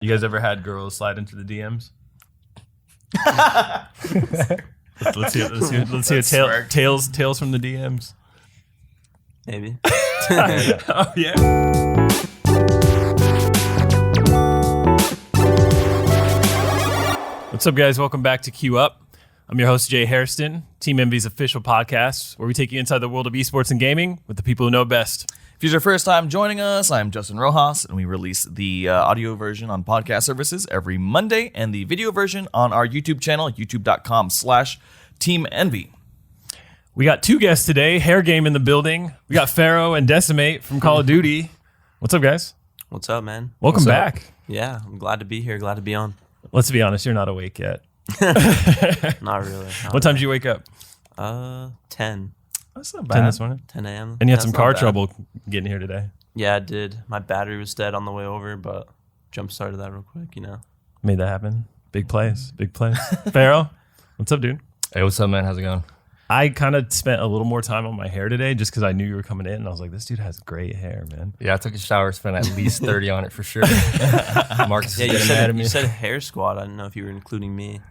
You guys ever had girls slide into the DMs? let's hear tales from the DMs. Maybe. Oh yeah. What's up, guys? Welcome back to Q Up. I'm your host, Jay Hairston, Team Envy's official podcast, where we take you inside the world of esports and gaming with the people who know best. If it's your first time joining us, I'm Justin Rojas, and we release the audio version on podcast services every Monday and the video version on our YouTube channel, youtube.com/TeamEnvy. We got two guests today, Hair Game in the building. We got Fero and Decimate from Call of Duty. What's up, guys? What's up, man? Welcome back. Yeah, I'm glad to be here. Glad to be on. Let's be honest, you're not awake yet. Not really. What time did you wake up? 10. That's not bad. 10 this morning? 10 a.m. And you had some car trouble getting here today. Yeah, I did. My battery was dead on the way over, but jump started that real quick, you know. Made that happen. Big plays. Big plays. Fero, what's up, dude? Hey, what's up, man? How's it going? I kind of spent a little more time on my hair today just because I knew you were coming in, and I was like, this dude has great hair, man. Yeah, I took a shower, spent at least 30 on it for sure. Marcus Yeah, is getting mad at me. you said hair squad. I didn't know if you were including me.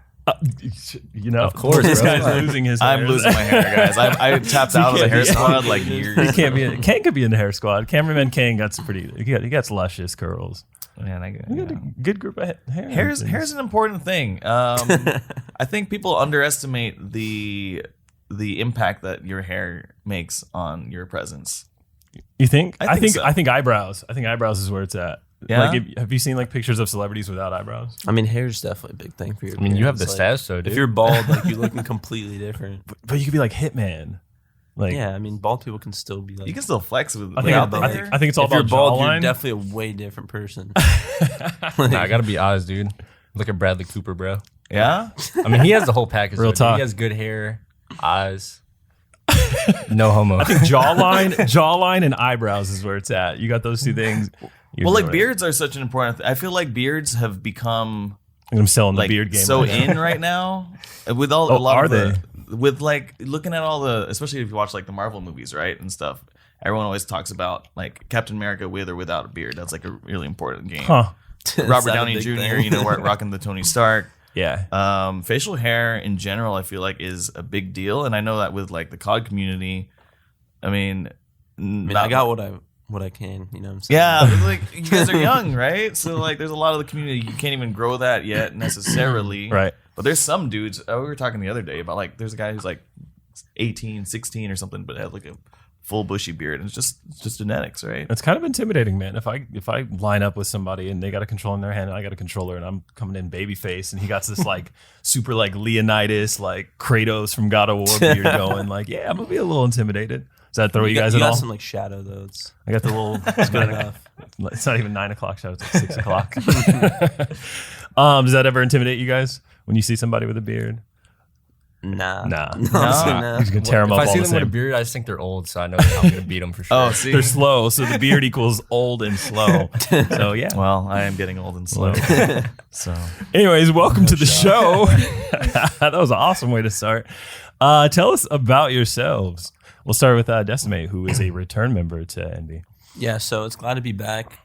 You know, Of course, this bro. guy's losing his hair. I'm losing my hair, guys. I tapped out of the hair squad like years. Ken could be in the hair squad. Cameraman Ken got some he got luscious curls. Man, You got a good group of hair. Hair's an important thing. I think people underestimate the impact that your hair makes on your presence. You think? I think so. eyebrows. I think eyebrows is where it's at. Yeah? Like, have you seen like pictures of celebrities without eyebrows? I mean, hair's definitely a big thing for your I mean, you have the appearance. stash, though, dude. If you're bald, like, you're looking completely different. But you could be like Hitman. Like, Yeah, I mean, bald people can still be like... You can still flex with I without think, the I, hair. think, I think it's all if you're about bald, jawline. you're definitely a way different person. Nah, I gotta be eyes, dude. Look at Bradley Cooper, bro. Yeah? I mean, he has the whole package. Real though, dude. talk. He has good hair, eyes. No homo. jawline and eyebrows is where it's at. You got those two things. Well, like beards are such an important I feel like beards have become I'm selling the like beard game. so right now. in right now with all a lot are of with like looking at all the, especially if you watch like the Marvel movies, right, and stuff. Everyone always talks about like Captain America with or without a beard. That's like a really important game. Huh? Robert that a Downey big Jr. thing? You know, rocking the Tony Stark. Yeah. Facial hair in general, I feel like is a big deal, and I know that with like the COD community. I mean, I got what I can, you know what I'm saying? yeah, but, like you guys are young, right? So like, there's a lot of the community you can't even grow that yet necessarily, Right. But there's some dudes. We were talking the other day about like there's a guy who's like 18, 16 or something, but had like a full bushy beard, and it's just genetics, right? It's kind of intimidating, man. If I line up with somebody and they got a controller in their hand and I got a controller and I'm coming in baby face and he got this like super like Leonidas, like Kratos from God of War beard going, like, yeah, I'm gonna be a little intimidated. Does that throw you guys you at got all? some like shadow though. I got the little. It's good enough. It's not even 9 o'clock show. It's like 6 o'clock. Does that ever intimidate you guys when you see somebody with a beard? Nah. No. Honestly, nah. He's gonna tear them if up I all see the them with a same. beard, I just think they're old, so I know I'm gonna beat them for sure. Oh, see, They're slow, so the beard equals old and slow. So yeah. well, I am getting old and slow. So Anyways, welcome to the show. That was an awesome way to start. Tell us about yourselves. We'll start with Decimate, who is a return member to Envy. Yeah, so I'm glad to be back.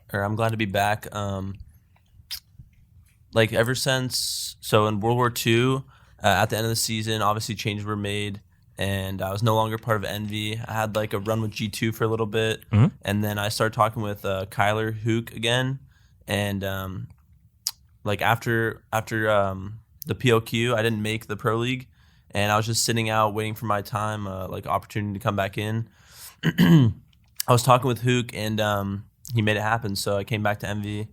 Like ever since, so in World War II, at the end of the season, obviously changes were made, and I was no longer part of Envy. I had like a run with G2 for a little bit, and then I started talking with Kyler Hook again, and like after the PLQ, I didn't make the Pro League, and I was just sitting out waiting for my time, like opportunity to come back in. I was talking with Hook, and he made it happen. So I came back to Envy.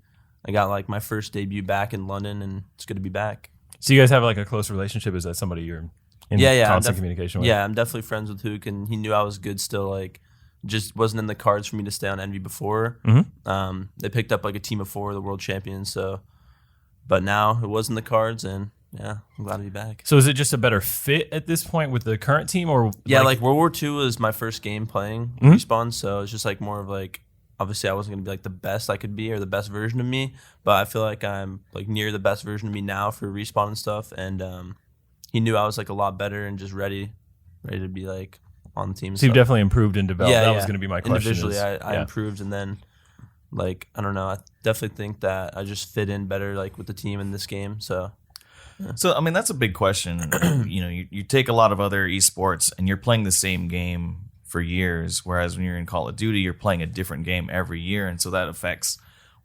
I got like my first debut back in London, and it's good to be back. So you guys have like a close relationship? Is that somebody you're in constant communication with? Yeah, I'm definitely friends with Hook, and he knew I was good still. Like, just wasn't in the cards for me to stay on Envy before. They picked up like a team of 4, the world champions. So, but now it was in the cards, and yeah, I'm glad to be back. So is it just a better fit at this point with the current team, or Yeah, like World War II was my first game playing Respawn, so it's just like more of like, obviously I wasn't gonna be like the best I could be or the best version of me, but I feel like I'm like near the best version of me now for Respawn and stuff. And he knew I was like a lot better and just ready to be like on the team. So you've definitely improved and developed. Yeah, that was going to be my question. Individually, I improved, and then like I don't know. I definitely think that I just fit in better like with the team in this game. So So, I mean, that's a big question. You take a lot of other esports and you're playing the same game for years, whereas when you're in Call of Duty, you're playing a different game every year. And so that affects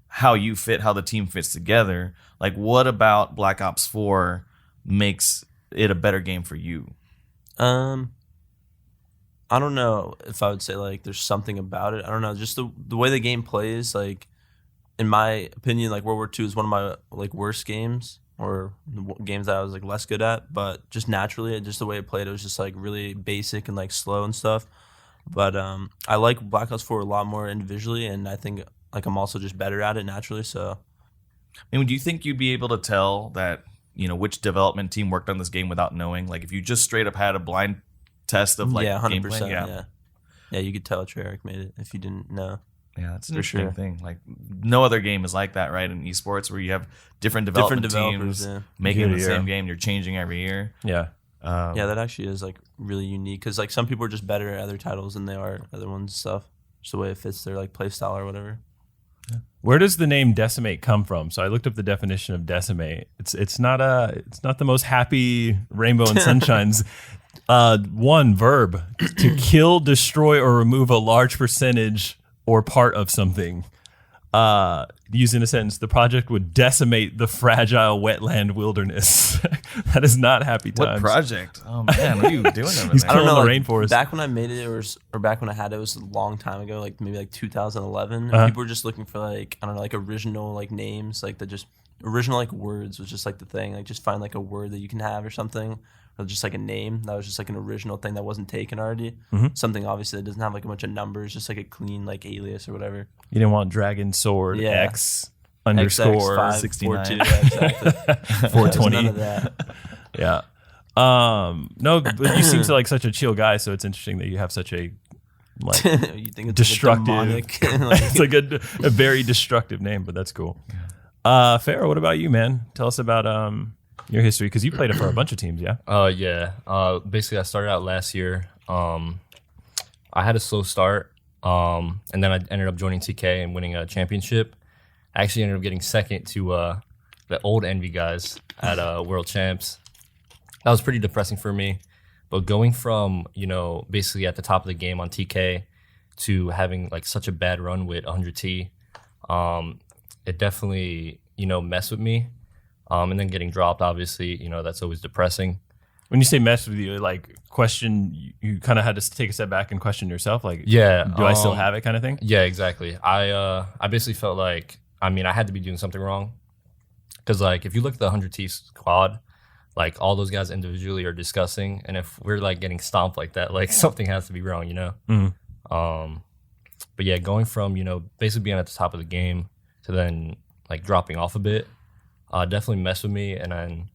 how you fit, how the team fits together. Like, what about Black Ops 4 makes it a better game for you? I don't know if I would say like there's something about it. I don't know, just the way the game plays. Like in my opinion, like World War II is one of my like worst games or games that I was like less good at. But just naturally, just the way it played, it was just like really basic and like slow and stuff. But I like Black Ops 4 a lot more individually, and I think like I'm also just better at it naturally. So, I mean, do you think you'd be able to tell that which development team worked on this game without knowing? Like, if you just straight up had a blind test of like 100%, gameplay, yeah, you could tell Treyarch made it if you didn't know. Yeah, that's an For interesting sure. thing. Like, no other game is like that, right? In esports, where you have different development developers, teams yeah. making the Yeah. same game. You're changing every year. Yeah. Yeah, that actually is like really unique because like some people are just better at other titles than they are other ones and stuff. Just the way it fits their like play style or whatever. Where does the name Decimate come from? So I looked up the definition of decimate. It's not the most happy rainbow and sunshines. One verb to kill, destroy, or remove a large percentage or part of something. Used in a sentence, the project would decimate the fragile wetland wilderness. That is not happy times. What project? Oh man, what are you doing over He's there? I don't know, the like, rainforest. Back when I made it, or back when I had it, was a long time ago, like maybe like 2011. Uh-huh. People were just looking for like I don't know, like original like names, like the just original like words was just like the thing. Like just find like a word that you can have or something, or just like a name that was just like an original thing that wasn't taken already. Something obviously that doesn't have like a bunch of numbers, just like a clean like alias or whatever. You didn't want Dragon Sword Yeah. X underscore XX5, 69. 42, yeah, exactly. There's 420. none of that. Yeah. No, but you seem to like such a chill guy, so it's interesting that you have such a like You think it's destructive. Like a demonic, like, it's like a very destructive name, but that's cool. Fero, what about you, man? Tell us about your history because you played it for a bunch of teams, yeah? Yeah. Basically, I started out last year. I had a slow start, and then I ended up joining TK and winning a championship. I actually ended up getting second to the old Envy guys at World Champs. That was pretty depressing for me. But going from, basically at the top of the game on TK to having like such a bad run with 100T, it definitely, messed with me. And then getting dropped, obviously, that's always depressing. When you say mess with you, like question, you kind of had to take a step back and question yourself, like, Yeah. do I still have it kind of thing? Yeah, exactly. I basically felt like, I had to be doing something wrong. Because, like, if you look at the 100T squad, like, all those guys individually are disgusting. And if we're, like, getting stomped like that, like, something has to be wrong, But, yeah, going from, basically being at the top of the game to then, like, dropping off a bit definitely messed with me. And then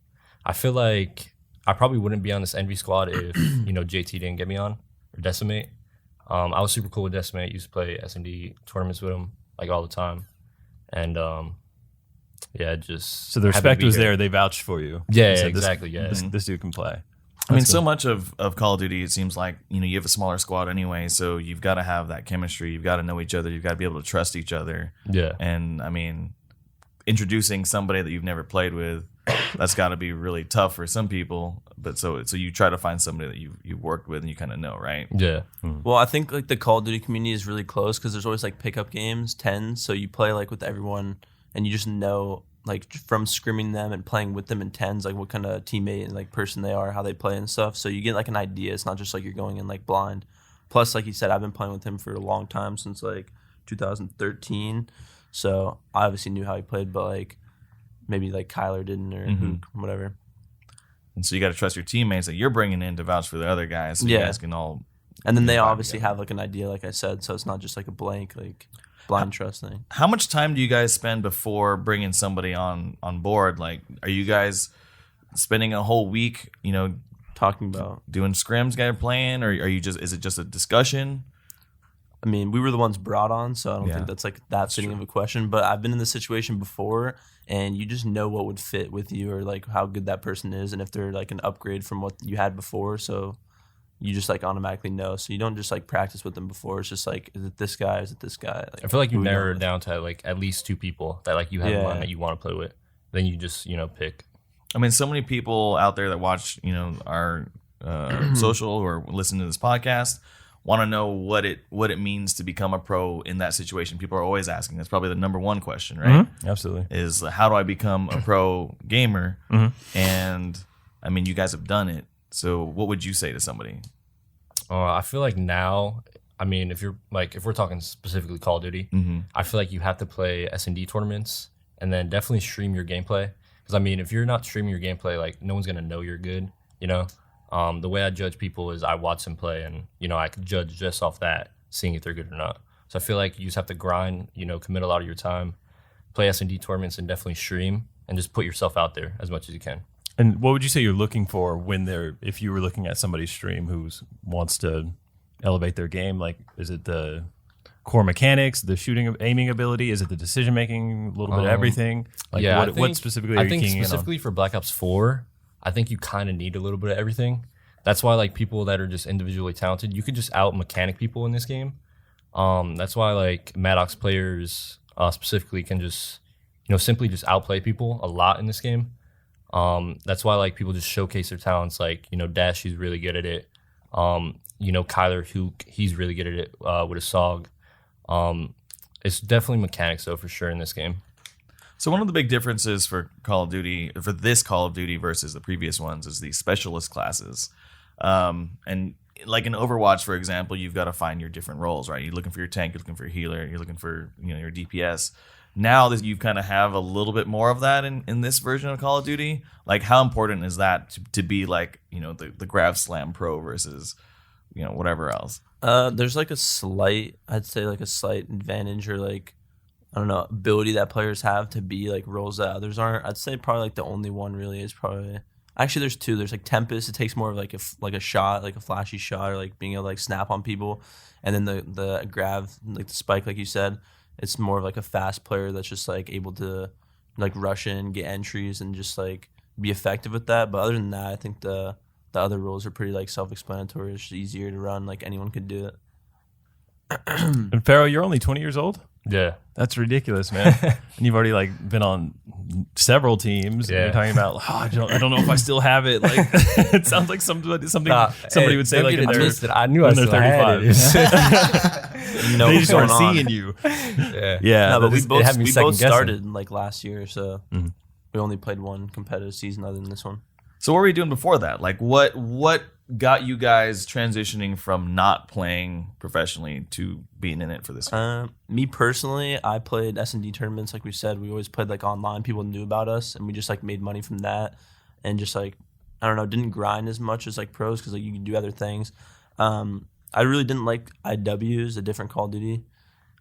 I feel like I probably wouldn't be on this Envy squad if, JT didn't get me on or Decimate. I was super cool with Decimate. Used to play S&D tournaments with him, like, all the time. And, yeah, just... So the happy to respect be was here. there. They vouched for you. Yeah, They said, exactly, yeah. This dude can play. I mean, so much of Call of Duty, it seems like, you have a smaller squad anyway, so you've got to have that chemistry. You've got to know each other. You've got to be able to trust each other. Yeah. And, I mean, introducing somebody that you've never played with, that's got to be really tough for some people. But so you try to find somebody that you've worked with and you kind of know, right? Yeah. Well, I think like the Call of Duty community is really close because there's always like pickup games, 10s. So you play like with everyone and you just know like from scrimming them and playing with them in 10s, like what kind of teammate and like person they are, how they play and stuff. So you get like an idea. It's not just like you're going in like blind. Plus, like you said, I've been playing with him for a long time since like 2013. So I obviously knew how he played, but like maybe like Kyler didn't or Hook, whatever. And so you got to trust your teammates that you're bringing in to vouch for the other guys, so you Yeah. guys can all. And then they vibe obviously together. have like an idea, like I said, so it's not just like a blank, like blind trust thing. How much time do you guys spend before bringing somebody on board? Like, are you guys spending a whole week, Talking about, doing scrims, guys playing, or are you is it just a discussion? I mean, we were the ones brought on, so I don't Yeah. think that's like that fitting of a question. But I've been in this situation before, and you just know what would fit with you or like how good that person is, and if they're like an upgrade from what you had before. So you just like automatically know. So you don't just like practice with them before. It's just like, is it this guy? Is it this guy? Like, I feel like you who we narrow going it with? down to like at least 2 people that like you have in mind that you want to play with. Then you just pick. I mean, so many people out there that watch, our social or listen to this podcast want to know what it means to become a pro in that situation. People are always asking. That's probably the number one question, right? Absolutely. Is how do I become a pro gamer? And I mean, you guys have done it. So what would you say to somebody? I feel like now, I mean, if we're talking specifically Call of Duty, I feel like you have to play S&D tournaments and then definitely stream your gameplay. Because I mean, if you're not streaming your gameplay, like no one's gonna know you're good. The way I judge people is I watch them play, and I can judge just off that, seeing if they're good or not. So I feel like you just have to grind, commit a lot of your time, play S&D tournaments, and definitely stream, and just put yourself out there as much as you can. And what would you say you're looking for if you were looking at somebody's stream who wants to elevate their game? Like, is it the core mechanics, the aiming ability? Is it the decision making? A little bit of everything? Like, what specifically are you keying in on? I think specifically for Black Ops 4, I think you kind of need a little bit of everything. That's why like people that are just individually talented, you could just out mechanic people in this game. That's why like Maddox players specifically can just simply just outplay people a lot in this game. That's why like people just showcase their talents. Like Dash, he's really good at it. Kyler Hook, he's really good at it with a SOG. It's definitely mechanics though for sure in this game. So one of the big differences for this Call of Duty versus the previous ones is the specialist classes. And like in Overwatch, for example, you've got to find your different roles, right? You're looking for your tank, you're looking for your healer, you're looking for your DPS. Now that you kind of have a little bit more of that in this version of Call of Duty, like how important is that to be like the Grav Slam Pro versus whatever else? There's like a slight advantage or like, I don't know, ability that players have to be like roles that others aren't. I'd say probably like the only one really is probably, actually there's 2. There's like Tempest. It takes more of like a shot, like a flashy shot, or like being able to like snap on people. And then the Grav, like the Spike, like you said, it's more of like a fast player that's just like able to like rush in, get entries, and just like be effective with that. But other than that, I think the other roles are pretty like self-explanatory. It's just easier to run. Like anyone could do it. And Fero, you're only 20 years old? Yeah. That's ridiculous, man. And you've already like been on several teams. Yeah. And you're talking about, I don't know if I still have it. Like, it sounds like somebody would say like in their, I knew I when still had 35. it. They just what's start going on. seeing you. Yeah. No, but we it had me both second guessing. started like last year, so we only played one competitive season other than this one. So what were you doing before that? Like what got you guys transitioning from not playing professionally to being in it for this game? Me personally, I played S&D tournaments. Like we said, we always played like online. People knew about us, and we just like made money from that, and just like, I don't know, didn't grind as much as like pros because like you can do other things. I really didn't like IWs, a different Call of Duty,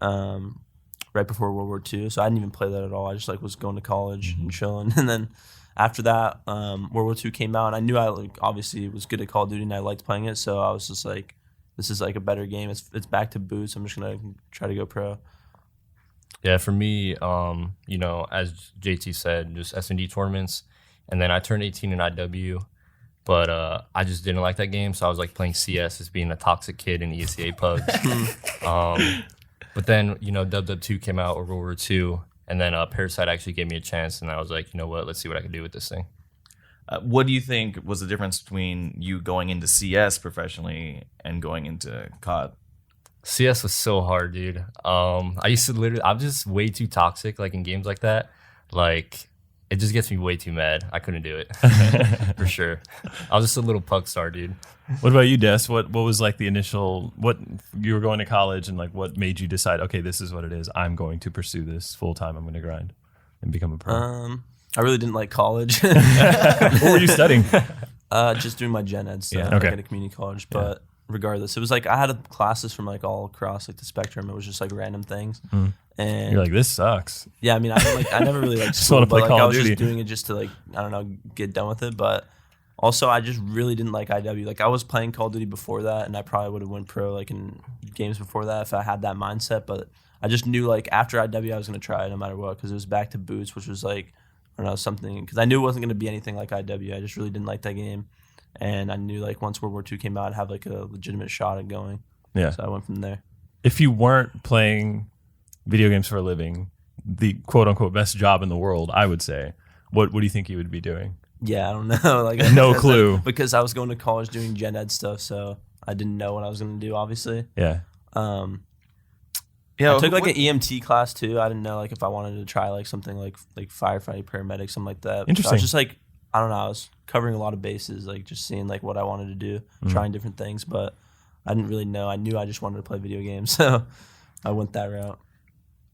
right before World War II. So I didn't even play that at all. I just like was going to college and chilling, and then after that, World War II came out, and I knew I like obviously was good at Call of Duty and I liked playing it. So I was just like, this is like a better game. It's back to boots. I'm just gonna try to go pro. Yeah, for me, as JT said, just S&D tournaments, and then I turned 18 in IW, but I just didn't like that game, so I was like playing CS as being a toxic kid in ESEA pugs. But then Dub 2 came out, or World War II. And then Parasite actually gave me a chance, and I was like, you know what, let's see what I can do with this thing. What do you think was the difference between you going into CS professionally and going into COD? CS was so hard, dude. I'm just way too toxic, like in games like that. Like, it just gets me way too mad. I couldn't do it, for sure. I was just a little pug star, dude. What about you, Des? What was like the initial, what you were going to college and like what made you decide, okay, this is what it is. I'm going to pursue this full time. I'm going to grind and become a pro. I really didn't like college. What were you studying? Just doing my gen ed stuff Okay. like at a community college. But regardless, it was like I had classes from like all across like the spectrum. It was just like random things. And You're like, this sucks. yeah, I mean, I never really liked Just school, wanna but play like Call I of was Duty. just doing it just to like, I don't know, get done with it. But also, I just really didn't like IW. Like I was playing Call of Duty before that, and I probably would have went pro like in games before that if I had that mindset. But I just knew like after IW, I was gonna try it no matter what because it was back to boots, which was like, I don't know, something, because I knew it wasn't gonna be anything like IW. I just really didn't like that game. and I knew like once World War II came out, I'd have like a legitimate shot at going. Yeah. So I went from there. If you weren't playing video games for a living, the quote unquote best job in the world, I would say, what do you think you would be doing? Yeah, I don't know. Like No clue. because I was going to college doing gen ed stuff, so I didn't know what I was going to do. Obviously, Yeah. Yeah, I took like an EMT class too. I didn't know like if I wanted to try like something like firefighting, paramedic, something like that. So I Interesting. was just like, I don't know. I was covering a lot of bases, like just seeing like what I wanted to do, trying different things, but I didn't really know. I knew I just wanted to play video games, so I went that route.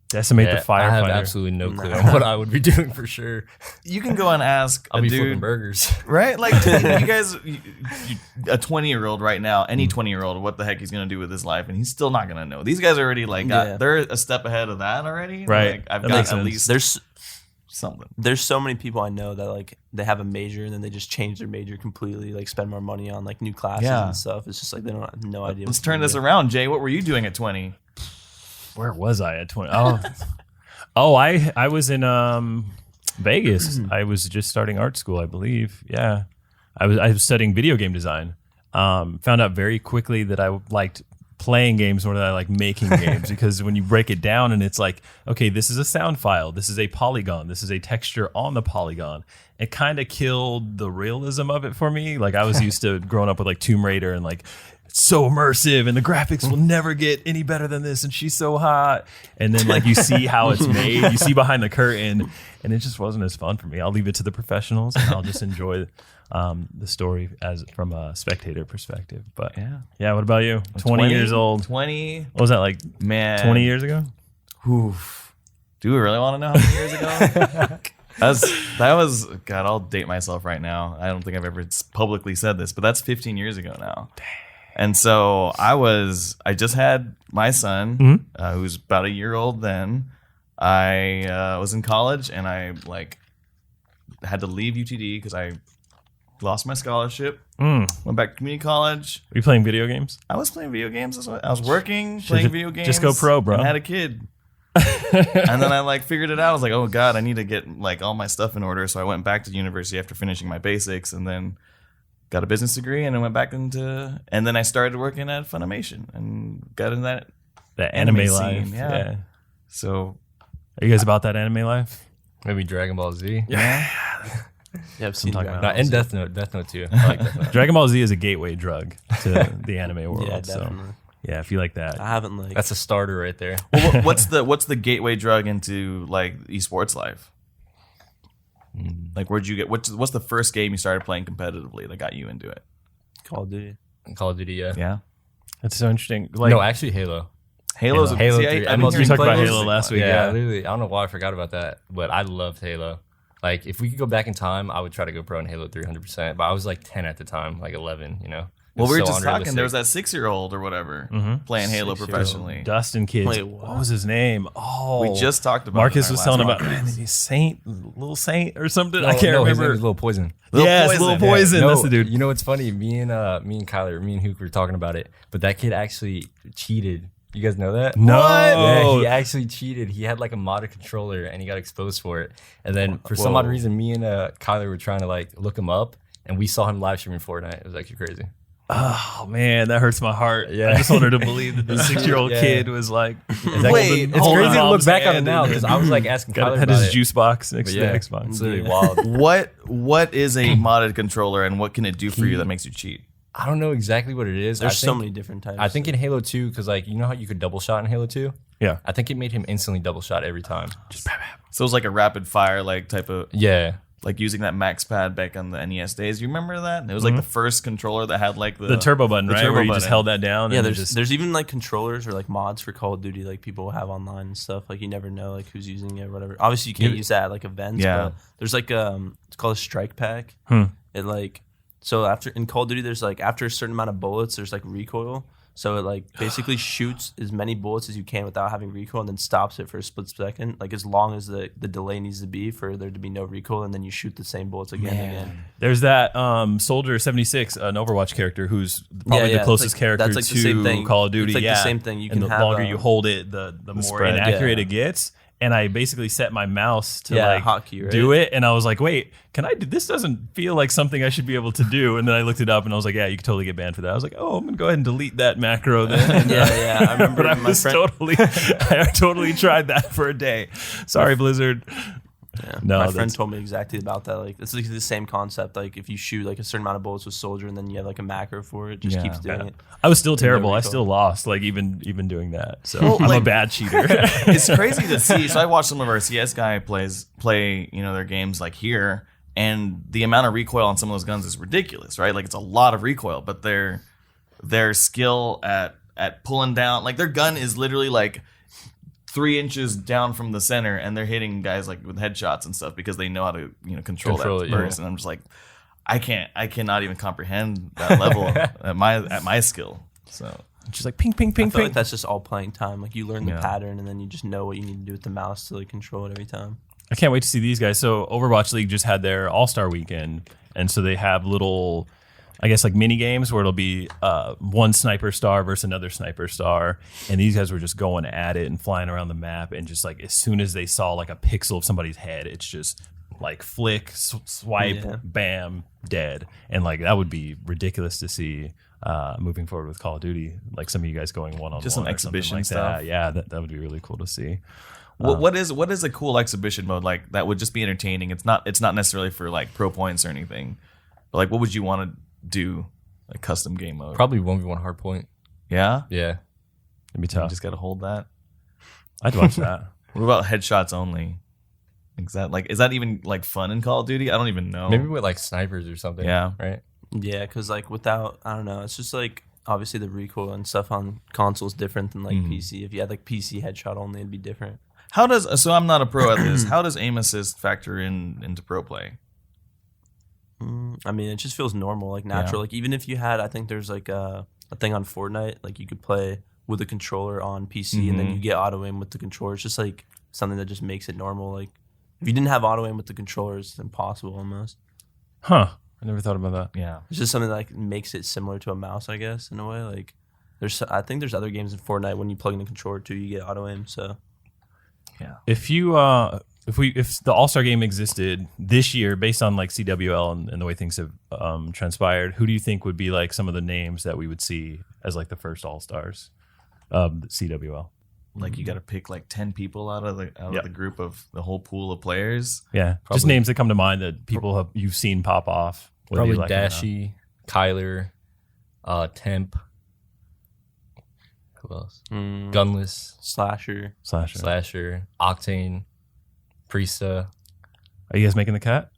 Decimate the firefighter. I have absolutely no clue on what I would be doing for sure. you can go and ask I'll a be dude, flipping burgers. right? Like you guys, a 20-year-old right now, any 20-year-old, what the heck he's gonna do with his life, and he's still not gonna know. These guys are already like they're a step ahead of that already. Right. Like, I've That got makes at sense. least something. There's so many people I know that like they have a major and then they just change their major completely, like spend more money on like new classes Yeah. and stuff. It's just like they don't have no idea. Let's what turn to this do. around, Jay. What were you doing at 20? Where was I at 20? I was in Vegas. I was just starting art school, I believe. Yeah. I was studying video game design. Found out very quickly that I liked playing games more than I like making games, because when you break it down and it's like, okay, this is a sound file, this is a polygon, this is a texture on the polygon, it kind of killed the realism of it for me. Like I was used to growing up with like Tomb Raider and like it's so immersive and the graphics will never get any better than this and she's so hot, and then like you see how it's made, you see behind the curtain, and it just wasn't as fun for me. I'll leave it to the professionals and I'll just enjoy the story as from a spectator perspective. But yeah, what about you? 20 years old. 20. What was that, like Man. 20 years ago? Oof. Do we really want to know how many years ago? that was God, I'll date myself right now. I don't think I've ever publicly said this, but that's 15 years ago now. Dang. And so I just had my son, who's about a year old then. I was in college and I like had to leave UTD because I lost my scholarship. Went back to community college. Were you playing video games? I was playing video games. I was working, playing video games. Just go pro, bro. And had a kid. And then I like figured it out. I was like, oh God, I need to get like all my stuff in order. So I went back to university after finishing my basics, and then got a business degree, and I went back into, and then I started working at Funimation and got in that anime scene. life. Yeah. So Are you guys about that anime life? Maybe Dragon Ball Z. yeah. Yeah, I've seen talking Dragon No, Ball and Z. Death Note too. I like Death Note. Dragon Ball Z is a gateway drug to the anime world. Yeah, so definitely. yeah, if you like that. I haven't like. That's a starter right there. Well, what's the gateway drug into like esports life? Like, where'd you get? What's the first game you started playing competitively that got you into it? Call of Duty. Call of Duty, yeah. Yeah, That's so interesting. Like, No, actually Halo. Halo's a Halo see, 3. I've been MLB hearing we talked about players Halo say last that. week. Yeah, Yeah. literally. I don't know why I forgot about that, but I loved Halo. Like, if we could go back in time, I would try to go pro in Halo 300%. But I was like 10 at the time, like 11, you know? Well, It's we were so just talking. unrealistic. There was that 6-year-old or whatever playing Halo 6-year-old. professionally. Dustin kids. Wait, what was his name? Oh, We just talked about Marcus it in was our telling last about podcast. he's Saint, Little Saint or something. No, I can't no, his name remember. is Little Poison. Little Little Poison. Poison. No, That's the dude. You know what's funny? Me and Kyler, me and Hook were talking about it, but that kid actually cheated. You guys know that? No. Yeah, he actually cheated. He had like a modded controller and he got exposed for it. And then for some odd reason, me and Kyler were trying to like look him up, and we saw him live streaming Fortnite. It was actually crazy. Oh man, that hurts my heart. Yeah. I just wanted to believe that the 6-year-old Yeah. kid was like, Wait, It's holding crazy to look mom's back on it hand now and- because I was like asking Kyler had about his it. juice box next But to yeah, the Xbox. it's literally wild. What is a modded controller, and what can it do for you that makes you cheat? I don't know exactly what it is. There's I so think- many different types. I think in Halo 2, because like you know how you could double shot in Halo 2? Yeah. I think it made him instantly double shot every time. So it was like a rapid fire like type of Yeah. like using that max pad back on the NES days. You remember that? It was like the first controller that had like The turbo button, right? turbo Where you just button. held that down. Yeah, and there's just, there's even like controllers or like mods for Call of Duty like people have online and stuff. Like you never know like who's using it or whatever. Obviously you can't use that at like events. Yeah. But there's like it's called a strike pack. It like so after in Call of Duty there's like after a certain amount of bullets there's like recoil. So it like basically shoots as many bullets as you can without having recoil, and then stops it for a split second, like as long as the delay needs to be for there to be no recoil, and then you shoot the same bullets again and again. there's that Soldier 76, an Overwatch character who's probably yeah, the closest it's like- character that's like to the same thing. Call of Duty. It's like the yeah. same thing. You and can the have, longer you hold it, the more spread, inaccurate yeah. it gets. and I basically set my mouse to hotkey, right? do it. And I was like, wait, can I do this? Doesn't feel like something I should be able to do. And then I looked it up and I was like, yeah, you could totally get banned for that. I was like, oh, I'm going to go ahead and delete that macro then. And, I remember but I my was friend. I totally tried that for a day. Sorry, Blizzard. Yeah. No, My friend that's- told me exactly about that. Like it's like the same concept. Like if you shoot like a certain amount of bullets with soldier, and then you have like a macro for it, just keeps doing it. I was still terrible. I recoil. still lost, like even doing that. So Well, I'm a like- bad cheater. It's crazy to see. So I watched some of our CS guy play, their games like here, and the amount of recoil on some of those guns is ridiculous, right? Like it's a lot of recoil, but their skill at pulling down, like their gun is literally like 3 inches down from the center, and they're hitting guys like with headshots and stuff because they know how to control that it, burst. And I'm just like, I cannot even comprehend that level at my skill. So Just like ping, ping, ping, I feel ping. like that's just all playing time. Like you learn the Yeah. pattern, and then you just know what you need to do with the mouse to like control it every time. I can't wait to see these guys. So Overwatch League just had their All-Star weekend, and so they have little, I guess, like mini games where it'll be one sniper star versus another sniper star, and these guys were just going at it and flying around the map, and just like as soon as they saw like a pixel of somebody's head, it's just like flick, swipe, Yeah. bam, dead, and like that would be ridiculous to see moving forward with Call of Duty. Like some of you guys going one on Just some one, exhibition like stuff. that. Yeah, that would be really cool to see. what is a cool exhibition mode like that would just be entertaining? It's not necessarily for like pro points or anything, but like what would you want to do, like custom game mode? Probably 1v1 hardpoint. Yeah, Yeah. It'd be you tough. just gotta hold that. I'd watch that. What about headshots only? Is that even like fun in Call of Duty? I don't even know. Maybe with like snipers or something. Yeah. Right? Yeah, because like without, I don't know, it's just like obviously the recoil and stuff on console is different than like PC. If you had like PC headshot only, it'd be different. How does so I'm not a pro at this. How does aim assist factor into pro play? I mean, it just feels normal, like natural. Yeah. Like even if you had, I think there's like a thing on Fortnite, like you could play with a controller on PC and then you get auto aim with the controller. It's just like something that just makes it normal. Like if you didn't have auto aim with the controller, it's impossible almost. Huh. I never thought about that. Yeah. It's just something that like makes it similar to a mouse, I guess, in a way. Like I think there's other games in Fortnite when you plug in the controller too, you get auto aim. So If you if the All-Star game existed this year based on like CWL and the way things have transpired, who do you think would be like some of the names that we would see as like the first All-Stars of CWL? Like you got to pick like 10 people out of Yep. the group of the whole pool of players. Yeah, just Probably- names that come to mind that you've seen pop off. whether Probably you like it or not. Dashy, Kyler, Temp. Who else? Gunless, Slasher. Slasher. Slasher, Octane, Priesta. Are you guys making the cut?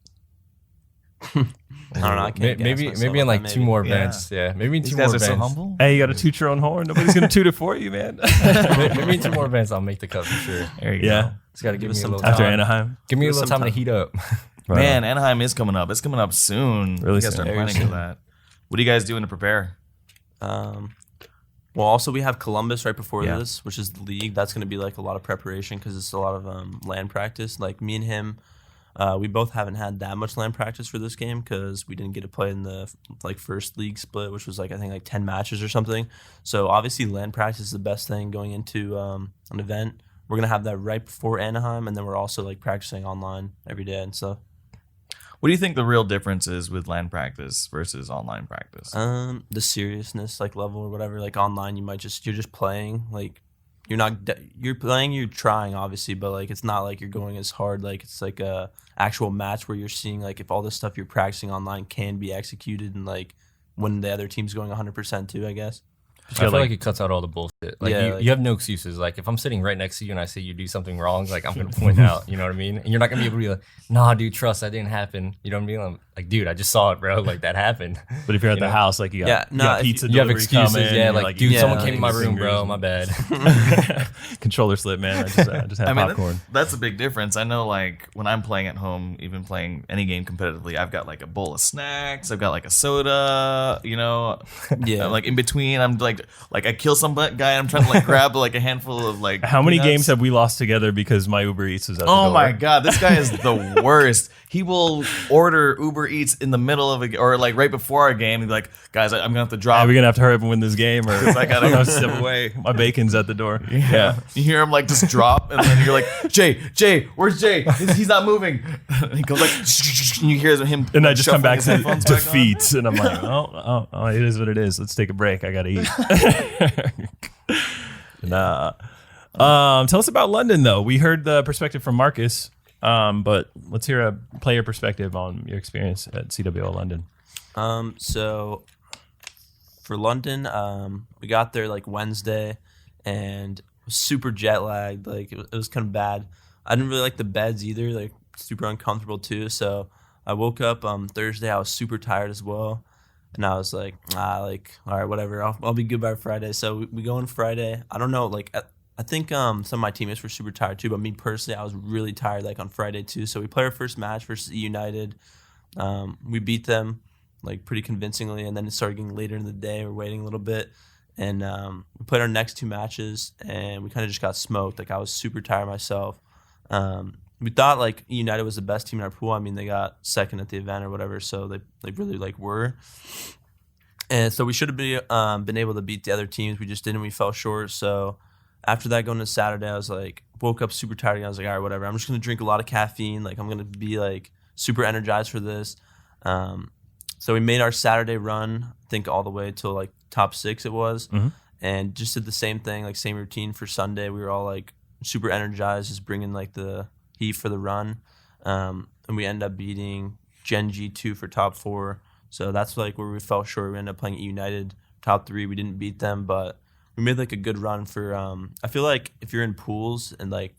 I don't know. I can't Maybe gas myself in on like that, two maybe. more Yeah. events. Yeah, maybe in These two guys more are so events. humble. Hey, you got to toot your own horn. Nobody's gonna toot it for you, man. Maybe in two more events, I'll make the cut for sure. There you Yeah. go. Just gotta give us me a some little time. After time. Anaheim, Give me a Give us little some time to time. heat up. Right Man, Anaheim is coming up. It's coming up soon. Really you guys soon. start Very planning for soon. that. What are you guys doing to prepare? Well, also we have Columbus right before Yeah. this, which is the league. That's going to be like a lot of preparation because it's a lot of land practice. Like me and him, we both haven't had that much land practice for this game because we didn't get to play in the like first league split, which was like I think like 10 matches or something. So obviously land practice is the best thing going into an event. We're gonna have that right before Anaheim, and then we're also like practicing online every day and stuff. What do you think the real difference is with land practice versus online practice? The seriousness like level or whatever. Like online, you're just playing. Like you're playing, you're trying obviously, but like it's not like you're going as hard. Like it's like a actual match where you're seeing like if all this stuff you're practicing online can be executed and like when the other team's going 100% too, I guess. I feel like it cuts out all the bullshit. Like, Yeah, you have no excuses. Like, if I'm sitting right next to you and I say you do something wrong, like, I'm going to point out, you know what I mean? And you're not going to be able to be like, nah, dude, trust, that didn't happen. You know what I mean? I'm like, dude, I just saw it, bro. Like, that happened. but if you're at You the know? house, like you got, Yeah, you no, got if you- pizza You have delivery excuses. coming, Yeah, you're like, dude, yeah, someone like came in my room, fingers bro. and- My bad. controller slip, man. I just had popcorn. That's a big difference. I know, like, when I'm playing at home, even playing any game competitively, I've got, like, a bowl of snacks. I've got, like, a soda, you know? Yeah. Like, in between, I'm, like I kill some guy, I'm trying to, like, grab, like, a handful of, like, How many peanuts. games have we lost together because my Uber Eats was at the Oh door? my God, this guy is the worst. He will order Uber Uber Eats in the middle of or like right before our game. And be like, guys, I'm gonna have to drop. We're gonna have to hurry up and win this game, or I gotta step away. My bacon's at the door. Yeah. You hear him like just drop, and then you're like, Jay, where's Jay? He's not moving. And he goes like, and you hear him. And I just come back shuffling to his headphones back on. defeat, and I'm like, oh, it is what it is. Let's take a break. I gotta eat. Nah. Tell us about London, though. We heard the perspective from Marcus, but let's hear a player perspective on your experience at CWL London. So for London, we got there like Wednesday, and was super jet lagged. Like it was kind of bad. I didn't really like the beds either. Like super uncomfortable too. So I woke up Thursday. I was super tired as well. And I was like, all right, whatever. I'll be good by Friday. So we go on Friday. I don't know, like I think some of my teammates were super tired too, but me personally, I was really tired like on Friday too. So we played our first match versus United. We beat them like pretty convincingly, and then it started getting later in the day. We're waiting a little bit, and we played our next two matches, and we kind of just got smoked. Like I was super tired myself. We thought like United was the best team in our pool. I mean, they got second at the event or whatever, so they really like were. And so we should have been able to beat the other teams. We just didn't. We fell short. So after that, going to Saturday, I was like, woke up super tired. And I was like, all right, whatever. I'm just gonna drink a lot of caffeine. Like I'm gonna be like super energized for this. So we made our Saturday run. I think all the way till like top 6 it was, and just did the same thing, like same routine for Sunday. We were all like super energized, just bringing like the heat for the run, and we ended up beating Gen G2 for top 4. So that's like where we fell short. We ended up playing United top 3. We didn't beat them, but we made like a good run for. I feel like if you're in pools and like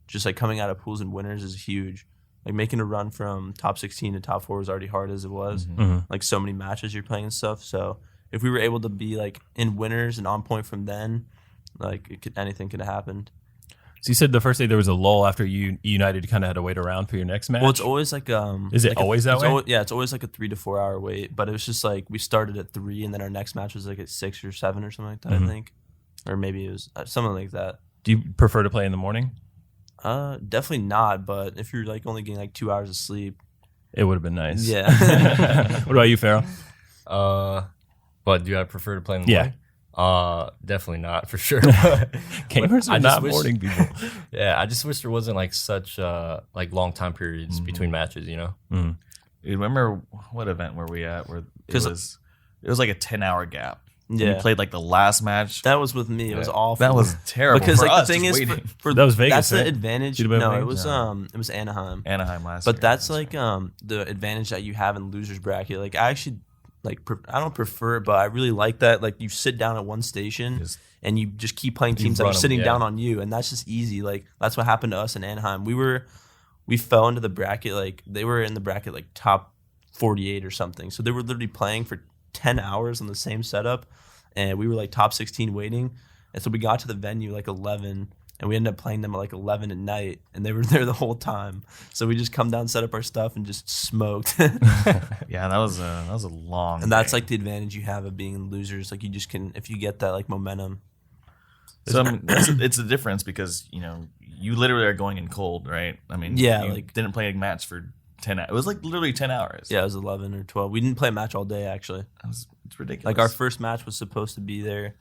just like coming out of pools and winners is huge. Like making a run from top 16 to top 4 was already hard as it was. Like so many matches you're playing and stuff. So if we were able to be like in winners and on point from then, like anything could have happened. So you said the first day there was a lull after United kind of had to wait around for your next match? Well, it's always like Is it like always that way? Yeah, it's always like a 3 to 4 hour wait. But it was just like we started at 3, and then our next match was like at 6 or 7 or something like that. I think, or maybe it was something like that. Do you prefer to play in the morning? Definitely not. But if you're like only getting like 2 hours of sleep, it would have been nice. Yeah. What about you, Fero? But do I prefer to play in the morning? Definitely not, for sure. Gamers are not morning people. Yeah, I just wish there wasn't like such like long time periods between matches, you know? You remember what event were we at where it was like a 10-hour gap. Yeah. We played like the last match. That was with me. It was awful. That was terrible. Because for like us, the thing just is, waiting. for That was Vegas, that's right? the advantage. Should've been No, Vegas. it was Anaheim. Anaheim last year. But that's like the advantage that you have in losers bracket. Like I actually like I don't prefer it, but I really like that. Like you sit down at one station and you just keep playing teams that are sitting down on you, and that's just easy. Like that's what happened to us in Anaheim. We fell into the bracket. Like they were in the bracket like top 48 or something. So they were literally playing for 10 hours on the same setup. And we were like top 16 waiting. And so we got to the venue like 11, and we ended up playing them at like 11 at night, and they were there the whole time. So we just come down, set up our stuff, and just smoked. Yeah, that was a long. And that's like the advantage you have of being in losers. Like you just can, if you get that like momentum. So it's a difference because you literally are going in cold, right? I mean, Yeah, you like- didn't play a match for 10 hours. It was like literally 10 hours. Yeah, it was 11 or 12. We didn't play a match all day, actually. It's ridiculous. Like our first match was supposed to be there,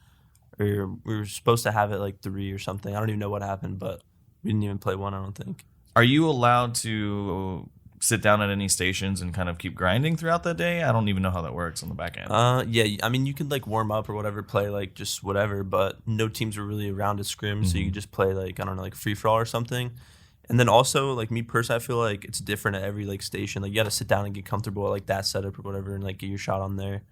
or we were supposed to have it like 3 or something. I don't even know what happened, but we didn't even play one, I don't think. Are you allowed to sit down at any stations and kind of keep grinding throughout the day? I don't even know how that works on the back end. Yeah, I mean, you could like warm up or whatever, play like just whatever, but no teams were really around to scrim, so you could just play like, I don't know, like free for all or something. And then also, like me personally, I feel like it's different at every like station. Like you got to sit down and get comfortable at like that setup or whatever, and like get your shot on there.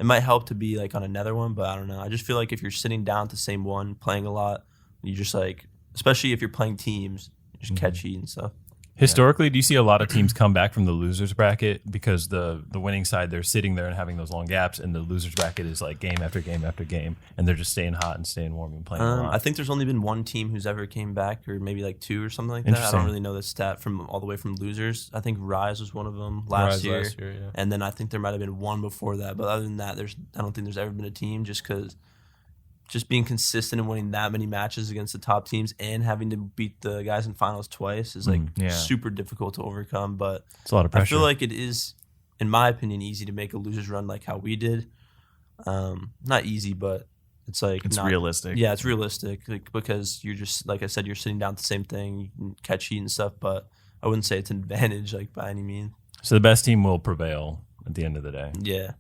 It might help to be like on another one, but I don't know. I just feel like if you're sitting down at the same one, playing a lot, you just like, especially if you're playing teams, you just catch heat and stuff. Historically, do you see a lot of teams come back from the losers bracket because the winning side, they're sitting there and having those long gaps, and the losers bracket is like game after game after game, and they're just staying hot and staying warm and playing a lot? I think there's only been one team who's ever came back, or maybe like 2 or something like that. I don't really know the stat from all the way from losers. I think Rise was one of them last year, yeah. and then I think there might have been one before that. But other than that, I don't think there's ever been a team just being consistent and winning that many matches against the top teams and having to beat the guys in finals twice is like super difficult to overcome. But it's a lot of pressure. I feel like it is in my opinion, easy to make a loser's run like how we did. Not easy, but it's like It's not realistic. Yeah, it's realistic, like, because you're just, like I said, you're sitting down at the same thing. You can catch heat and stuff, but I wouldn't say it's an advantage like by any means. So the best team will prevail at the end of the day. Yeah.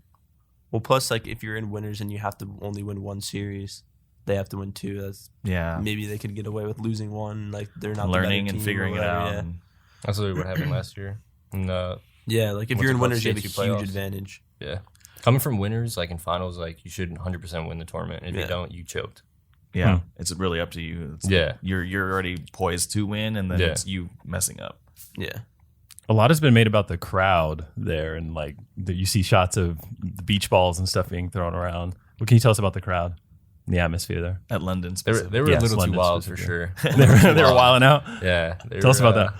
Well, plus, like, if you're in winners and you have to only win one series, they have to win two. That's Yeah. maybe they could get away with losing one. Like, they're not Learning the better and team figuring or it whatever, out. Yeah. and- That's what happened last year. And, Yeah, like if What's you're it in called? winners, you have a CHU huge playoffs? advantage. yeah, coming from winners, like in finals, like you should 100% win the tournament. If Yeah. you don't, you choked. Yeah, it's really up to you. It's, Yeah. you're already poised to win, and then Yeah. it's you messing up. Yeah. A lot has been made about the crowd there, and like you see shots of the beach balls and stuff being thrown around. What can you tell us about the crowd and the atmosphere there? At London, They were, specifically. a Yes, little too London wild for specifically. sure. they were wilding out. Yeah. Tell us about that.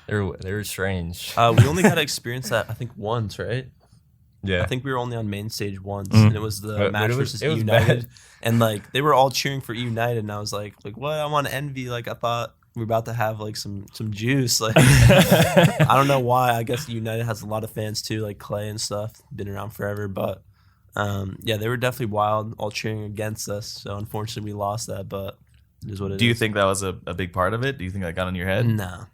They were strange. We only got to experience that, I think, once, right? Yeah. I think we were only on main stage once, Mm. and it was the But match it was- versus it was United. bad. And, like, they were all cheering for United, and I was like, what? I'm on Envy. Like, I thought we were about to have, like, some juice. Like, I don't know why. I guess United has a lot of fans, too, like Clay and stuff. Been around forever, but, yeah, they were definitely wild, all cheering against us. So, unfortunately, we lost that, but it is what it is. Do you think that was a big part of it? Do you think that got in your head? Nah.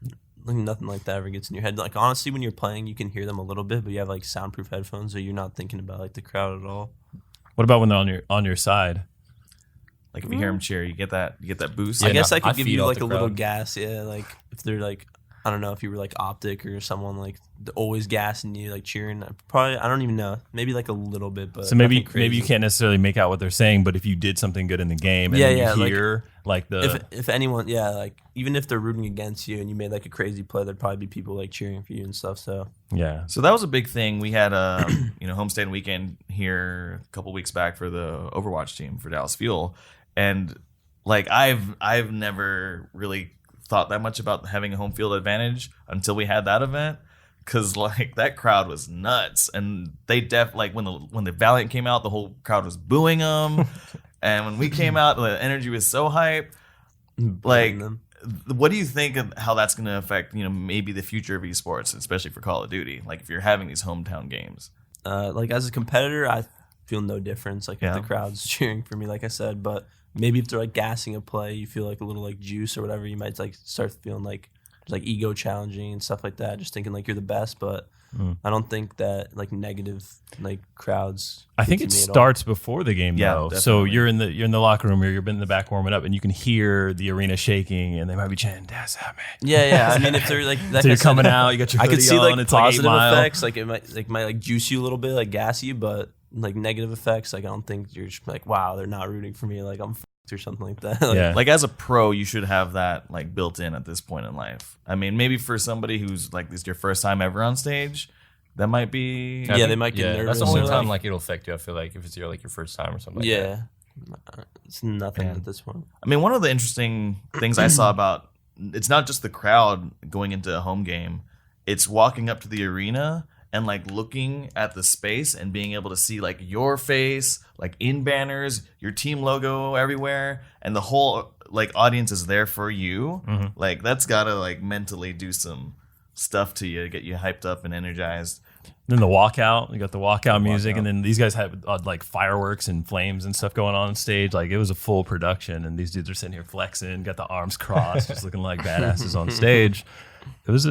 Like, nothing like that ever gets in your head. Like, honestly, when you're playing, you can hear them a little bit, but you have, like, soundproof headphones, so you're not thinking about, like, the crowd at all. What about when they're on your side? Like if you hear them cheer, you get that boost. Yeah, I guess no, I could I give feed you off like the a little crowd. gas, yeah. Like if they're like, I don't know, if you were like Optic or someone like always gassing you, like cheering. Probably, I don't even know. Maybe like a little bit, but So maybe nothing crazy. you can't necessarily make out what they're saying, but if you did something good in the game and Yeah, then yeah, you like, hear like the If anyone, yeah, like even if they're rooting against you and you made like a crazy play, there'd probably be people like cheering for you and stuff. So yeah. So that was a big thing. We had a homestand weekend here a couple weeks back for the Overwatch team for Dallas Fuel, and like I've never really thought that much about having a home field advantage until we had that event, because like that crowd was nuts, and they like when the Valiant came out, the whole crowd was booing them, and when we came out, the energy was so hype. Like, them. what do you think of how that's going to affect maybe the future of esports, especially for Call of Duty? Like if you're having these hometown games. Like as a competitor, I feel no difference. Like Yeah. if the crowd's cheering for me, like I said, but maybe if they're like gassing a play, you feel like a little like juice or whatever. You might like start feeling like there's like ego challenging and stuff like that. Just thinking like you're the best, but I don't think that like negative like crowds. I think get it to me at all. starts before the game Yeah, though. So definitely. you're in the locker room or you're in the back warming up and you can hear the arena shaking and they might be chanting Decemate. Yeah, yeah. I mean, if they're like, So you're coming out, you got your I could hoodie see on, like it's like 8 positive Mile. effects. Like it might like juice you a little bit, like gas you, but like negative effects. Like I don't think you're just like, wow, they're not rooting for me. Like I'm f***ed or something like that. Like, Yeah. Like as a pro, you should have that like built in at this point in life. I mean, maybe for somebody who's like this is your first time ever on stage, that might be. Yeah, they might get nervous That's the only or, time like- like it'll affect you. I feel like if it's your first time or something. Like yeah. It's nothing Man. at this point. I mean, one of the interesting things I saw about it's not just the crowd going into a home game; it's walking up to the arena and like looking at the space and being able to see like your face, like in banners, your team logo everywhere, and the whole like audience is there for you. Like that's gotta like mentally do some stuff to you, get you hyped up and energized. Then the walkout, you got the walkout music, walkout. and then these guys had like fireworks and flames and stuff going on stage. Like it was a full production, and these dudes are sitting here flexing, got the arms crossed, just looking like badasses on stage. It was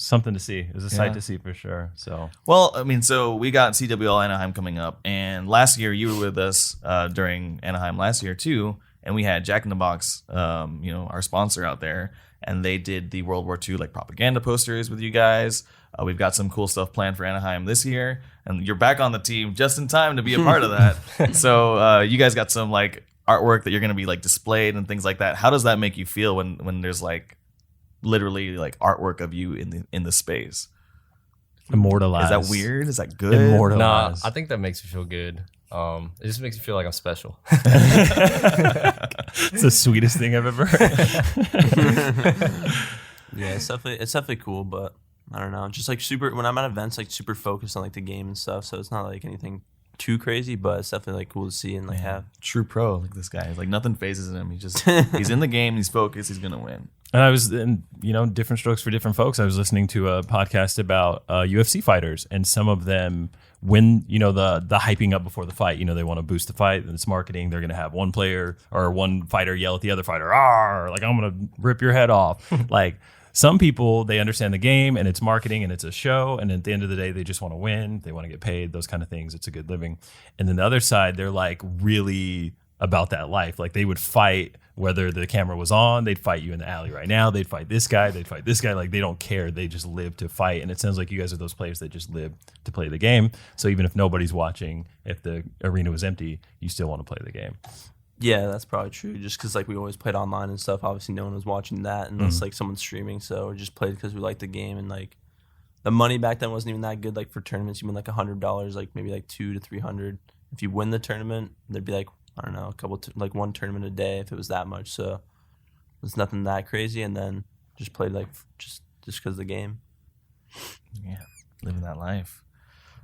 something to see. It was a sight Yeah. to see for sure. So Well, I mean, so we got CWL Anaheim coming up, and last year you were with us during Anaheim last year too, and we had Jack in the Box, our sponsor out there, and they did the World War II like propaganda posters with you guys. We've got some cool stuff planned for Anaheim this year, and you're back on the team just in time to be a part of that. So you guys got some like artwork that you're going to be like displayed and things like that. How does that make you feel when there's like literally like artwork of you in the space? immortalized. Is that weird? Is that good? Nah, Immortalized. I think that makes me feel good. It just makes me feel like I'm special. It's the sweetest thing I've ever heard. Yeah, it's definitely cool, but I don't know. Just like super when I'm at events, like super focused on like the game and stuff. So it's not like anything too crazy, but it's definitely like cool to see and like have. True pro, like this guy. Like nothing phases him. He's in the game. He's focused. He's gonna win. And I was in, different strokes for different folks. I was listening to a podcast about UFC fighters, and some of them, when, the hyping up before the fight, they want to boost the fight, and it's marketing. They're going to have one player or one fighter yell at the other fighter, "Arr!" Like, I'm going to rip your head off. Like, some people, they understand the game and it's marketing and it's a show. And at the end of the day, they just want to win. They want to get paid, those kind of things. It's a good living. And then the other side, they're like really about that life. Like, they would fight whether the camera was on. They'd fight you in the alley right now. They'd fight this guy. They'd fight this guy. Like, they don't care. They just live to fight. And it sounds like you guys are those players that just live to play the game. So even if nobody's watching, if the arena was empty, you still want to play the game. Yeah, that's probably true. Just because we always played online and stuff. Obviously, no one was watching that unless someone's streaming. So we just played because we liked the game, and the money back then wasn't even that good. Like, for tournaments, you win $100, maybe $200 to $300. If you win the tournament, there'd be I don't know, one tournament a day if it was that much. So it's nothing that crazy. And then just played just because of the game. Yeah, living that life.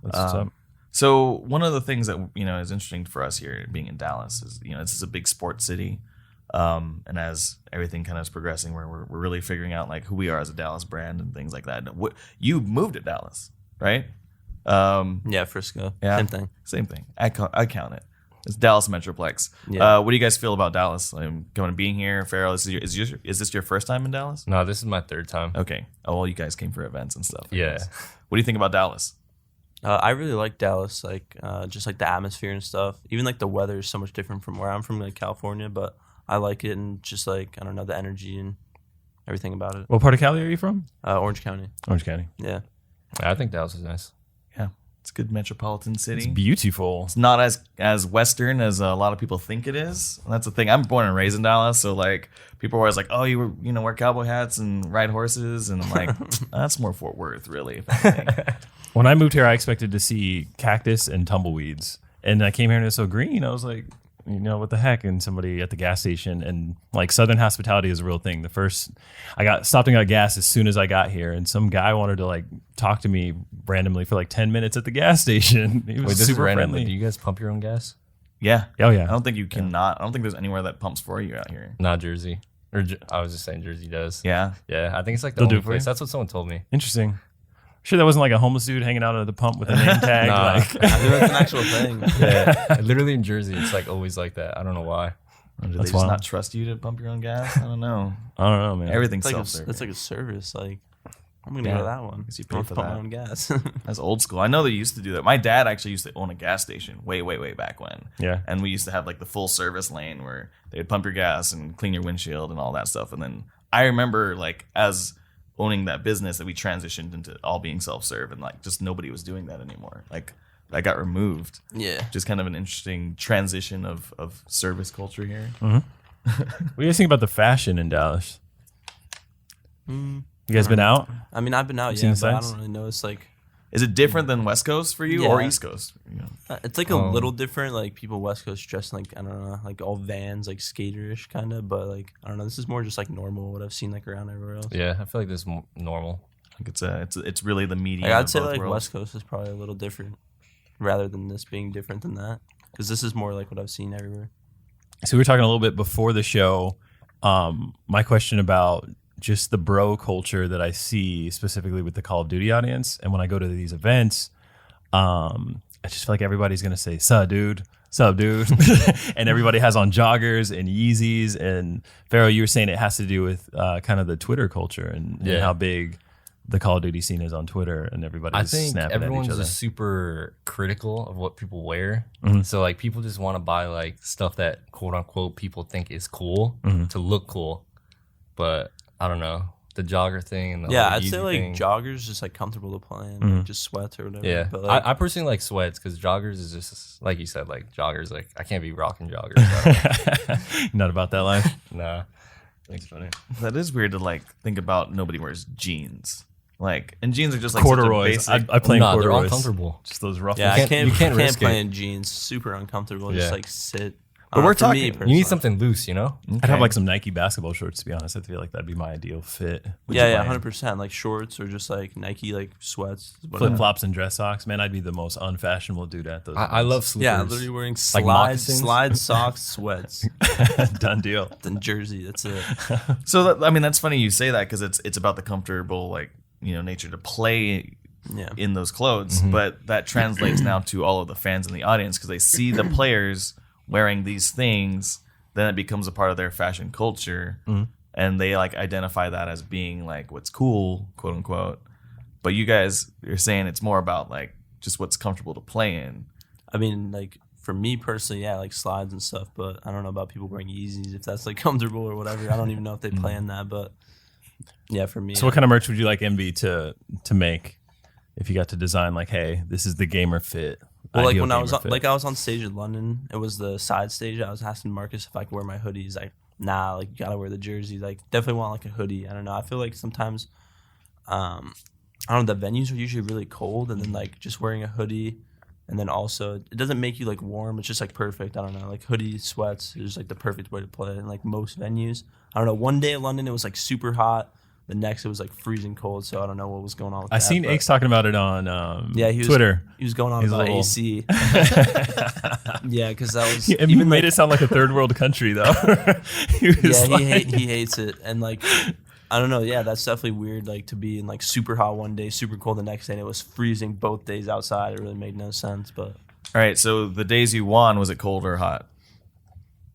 That's what's up. So one of the things that is interesting for us here being in Dallas is this is a big sports city, and as everything kind of is progressing, we're really figuring out who we are as a Dallas brand and things like that. You moved to Dallas, right? Yeah, Frisco. Yeah, same thing. I count it. It's Dallas Metroplex. Yeah. What do you guys feel about Dallas? Being here, Fero. Is this your first time in Dallas? No, this is my third time. Okay. Oh well, you guys came for events and stuff. Yeah. What do you think about Dallas? I really like Dallas, just the atmosphere and stuff. Even the weather is so much different from where I'm from, California, but I like it, and just I don't know, the energy and everything about it. What part of Cali are you from? Orange County. Orange County. Yeah. I think Dallas is nice. Yeah, it's a good metropolitan city. It's beautiful. It's not as Western as a lot of people think it is. And that's the thing. I'm born and raised in Dallas, so people are always like, "Oh, you were wear cowboy hats and ride horses," and I'm like, that's more Fort Worth, really. If anything. When I moved here, I expected to see cactus and tumbleweeds. And I came here and it's so green. I was like, what the heck? And somebody at the gas station, and Southern hospitality is a real thing. I got stopped and got gas as soon as I got here. And some guy wanted to talk to me randomly for 10 minutes at the gas station. He was super friendly. Do you guys pump your own gas? Yeah. Oh, yeah. I don't think you cannot. I don't think there's anywhere that pumps for you out here. Not Jersey. I was just saying Jersey does. Yeah. Yeah. I think it's the They'll do only it for you? place. That's what someone told me. Interesting. Sure, that wasn't a homeless dude hanging out at the pump with a name tag. Nah. I think that's an actual thing. Yeah. Literally in Jersey, it's always like that. I don't know why. Do they That's just wild. not trust you to pump your own gas? I don't know. I don't know, man. Everything's It's self-serving. a service. I'm gonna Yeah. go to that one. Guess you pay I'll for pump that. my own gas. That's old school. I know they used to do that. My dad actually used to own a gas station way back when. Yeah. And we used to have the full service lane where they'd pump your gas and clean your windshield and all that stuff. And then I remember as owning that business that we transitioned into all being self-serve, and just nobody was doing that anymore. That got removed. Yeah. Just kind of an interesting transition of service culture here. What do you guys think about the fashion in Dallas? You guys been out? I mean, I've been out, seen yeah, the but I sights? don't really know. It's Is it different than West Coast for you or Yeah. East Coast? it's a little different. People West Coast dress I don't know, all Vans, skaterish kind of. But I don't know. This is more just normal what I've seen around everywhere else. Yeah, I feel like this is normal. I think it's really the medium. I'd of say both worlds. West Coast is probably a little different, rather than this being different than that. Because this is more what I've seen everywhere. So we were talking a little bit before the show. My question about just the bro culture that I see specifically with the Call of Duty audience, and when I go to these events, I just feel like everybody's gonna say "sup, dude," and everybody has on joggers and Yeezys. And Fero, you were saying it has to do with kind of the Twitter culture and how big the Call of Duty scene is on Twitter, and everybody's I think snapping everyone's at each other. just super critical of what people wear. Mm-hmm. So people just want to buy stuff that quote unquote people think is cool to look cool. But I don't know, the jogger thing and the Yeah, whole I'd say Yeezy thing. joggers just comfortable to play in, just sweats or whatever. Yeah, But I personally like sweats because joggers is just like you said, joggers. I can't be rocking joggers. Not about that life. Nah, that's funny. That is weird to think about. Nobody wears jeans. And jeans are just Corduroys. Such a basic. I play in Nah, they're corduroys. uncomfortable. Just those rough. yeah, You I can't can't risk play it. in jeans. Super uncomfortable. Yeah. Just sit. But we're for me talking. You personally. need something loose, you know? I'd have like some Nike basketball shorts, to be honest. I feel like that'd be my ideal fit. Yeah, 100%. Like shorts or just like Nike like sweats. Flip flops and dress socks. Man, I'd be the most unfashionable dude at those. I love slippers. Yeah, literally wearing moccasins? slide socks, sweats, Done deal. then jersey. That's it. So that's funny you say that because it's about the comfortable nature to play Yeah. in those clothes, but that translates now to all of the fans in the audience because they see the players wearing these things, then it becomes a part of their fashion culture, and they like identify that as being like what's cool, quote unquote. But you guys are saying it's more about like just what's comfortable to play in. I mean, like for me personally, yeah, like slides and stuff. But I don't know about people wearing Yeezys if that's like comfortable or whatever. I don't even know if they play in that, but yeah, for me. So what kind of merch would you like Envy to make if you got to design like, hey, this is the gamer fit? Well, like ideal when I was gamer fit? I was on stage in London, it was the side stage. I was asking Marcus if I could wear my hoodie. He's like, nah, like you gotta wear the jersey. Like definitely want like a hoodie. I don't know. I feel like sometimes, I don't know. The venues are usually really cold, and then like just wearing a hoodie, and then also it doesn't make you like warm. It's just like perfect. I don't know. Like hoodie, sweats is just like the perfect way to play. And like most venues, I don't know. One day in London it was like super hot. The next, it was like freezing cold, so I don't know what was going on with I that. seen but- Aches talking about it on Yeah, he was, Twitter. He was going on He's a about little- AC. Yeah, because that was. And you made it sound like a third world country, though. He was Yeah, like- he hates it, and like, I don't know. Yeah, that's definitely weird. Like to be in like super hot one day, super cold the next day, and it was freezing both days outside. It really made no sense, but All right, so the days you won, was it cold or hot?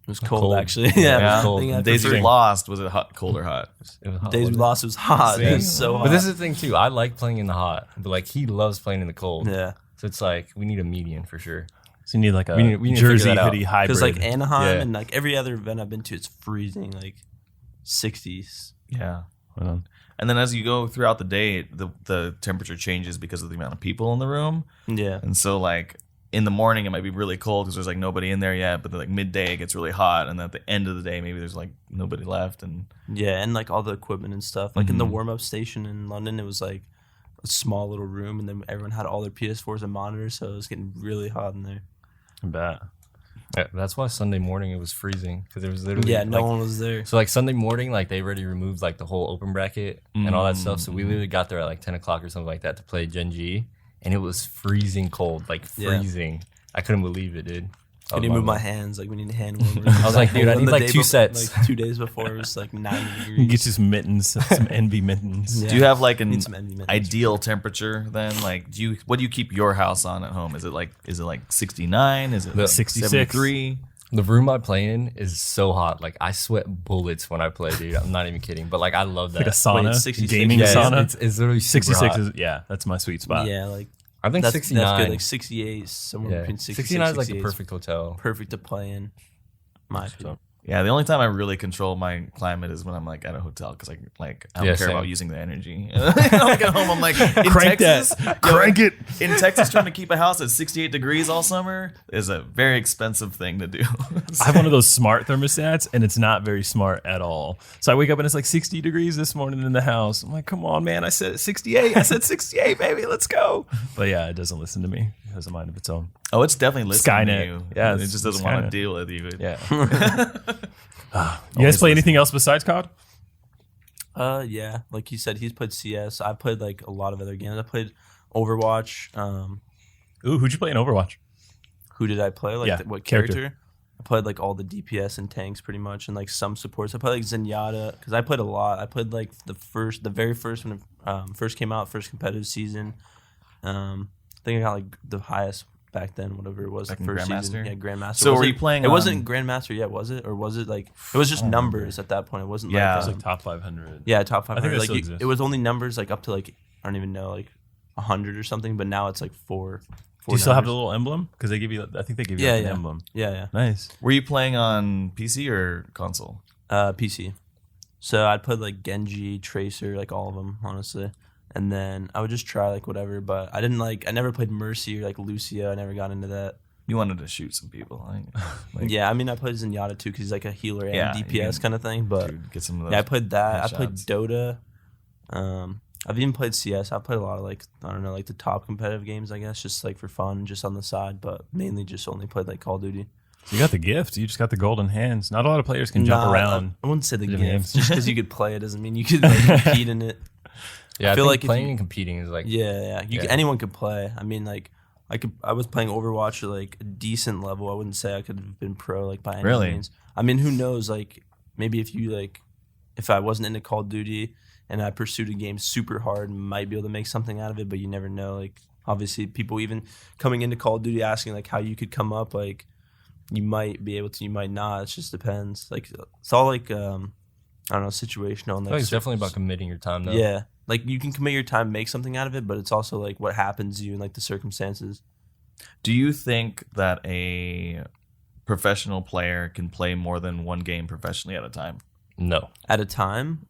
it was cold, Cold. actually. Yeah, Yeah, it was cold. I think I The days you prefer- lost, was it hot, cold or hot? It was hot, days we wasn't it? lost, it was hot. It was See? so hot. But this is the thing too. I like playing in the hot, but like he loves playing in the cold. yeah, So it's like we need a median for sure. So you need like a We need to figure jersey that out. hoodie hybrid. because like Anaheim Yeah. and like every other event I've been to, it's freezing, like 60s. Yeah. Hold on. And then as you go throughout the day, the temperature changes because of the amount of people in the room. Yeah, And so like in the morning it might be really cold because there's like nobody in there yet, but then like midday it gets really hot, and then at the end of the day maybe there's like nobody left. And yeah, and like all the equipment and stuff. Like in the warm up station in London, it was like a small little room, and then everyone had all their PS4s and monitors, so it was getting really hot in there. I bet. Yeah, that's why Sunday morning it was freezing because there was literally Yeah, no like, one was there. So like Sunday morning, like they already removed like the whole open bracket and all that stuff. So we literally got there at like 10 o'clock or something like that to play Gen G, and it was freezing cold, like Yeah. freezing. I couldn't believe it, dude. I need to move my hands. Like we need hand warmers. I was like, dude, I need like 2 sets. Like 2 days before, it was like 90 You degrees. get you some mittens, some Envy mittens. Yeah. do you have like an Need some envy mittens. ideal temperature then? Like what do you keep your house on at home? Is it like 69? Is it like 66? 73? The room I play in is so hot. Like I sweat bullets when I play, dude. I'm not even kidding. But like I love that. Like a sauna, Wait, 66? gaming yeah, sauna. it's literally super 66 hot. is, yeah, that's my sweet spot. Yeah, like I think that's 69. good. Like 68, somewhere Yeah, between 66 69 is like the 68 perfect hotel. perfect to play in. My opinion. Yeah, the only time I really control my climate is when I'm like at a hotel because I don't Yeah, care same. about using the energy. Like at home, I'm like in Crank Texas, that. Crank it. In Texas, trying to keep a house at 68 degrees all summer is a very expensive thing to do. I have one of those smart thermostats, and it's not very smart at all. So I wake up and it's like 60 degrees this morning in the house. I'm like, come on, man. I said 68. I said 68, baby. Let's go. But yeah, it doesn't listen to me. It has a mind of its own. Oh, it's definitely listening Skynet. to you. Yeah, it it's just doesn't want Skynet. to deal with you. Yeah. You guys play anything else besides COD? Yeah, like he said, he's played CS. I've played like a lot of other games. I played Overwatch. Ooh, who'd you play in Overwatch? Who did I play? Like Yeah, what character. character? I played like all the DPS and tanks pretty much, and like some supports. I played like Zenyatta because I played a lot. I played like the very first when it first came out, first competitive season. I think I got like the highest back then, whatever it was. Back the in first Grandmaster? season, yeah, Grandmaster. So Was were it- you playing It on- wasn't Grandmaster yet, was it? Or was it like it was just numbers at that point? It wasn't Yeah. like It was like top 500. yeah, top I think 500. that Like still you- exists. it was only numbers like up to like I don't even know like 100 or something. But now it's like four. Do you still have the numbers. little emblem? Because they give you, I think they give you Yeah, like an yeah. emblem. Yeah, Nice. Were you playing on PC or console? PC. So I'd put like Genji, Tracer, like all of them, honestly. And then I would just try like whatever, but I never played Mercy or like Lucia. I never got into that. You wanted to shoot some people. Like, Yeah, I mean, I played Zenyatta too because he's like a healer and Yeah, you DPS can- kind of thing. But dude, get some of those. yeah, I played that. I played headshots. Dota. I've even played CS. I played a lot of like I don't know, like the top competitive games, I guess, just like for fun, just on the side. But mainly just only played like Call of Duty. So you got the gift. You just got the golden hands. Not a lot of players can jump around. I wouldn't say the different gift. games. Just because you could play it doesn't mean you could like, compete in it. Yeah, I feel feel like like if playing you- and competing is like Anyone could play. I mean, like I was playing Overwatch at like a decent level. I wouldn't say I could have been pro like by any Really? means. I mean, who knows? Like maybe if I wasn't into Call of Duty and I pursued a game super hard, might be able to make something out of it. But you never know. Like obviously, people even coming into Call of Duty asking like how you could come up. Like you might be able to, you might not. It just depends. Like it's all like I don't know, situational. And, I feel like it's definitely about committing your time though. yeah. Like you can commit your time, make something out of it, but it's also like what happens to you and like the circumstances. Do you think that a professional player can play more than one game professionally at a time? No, At a time,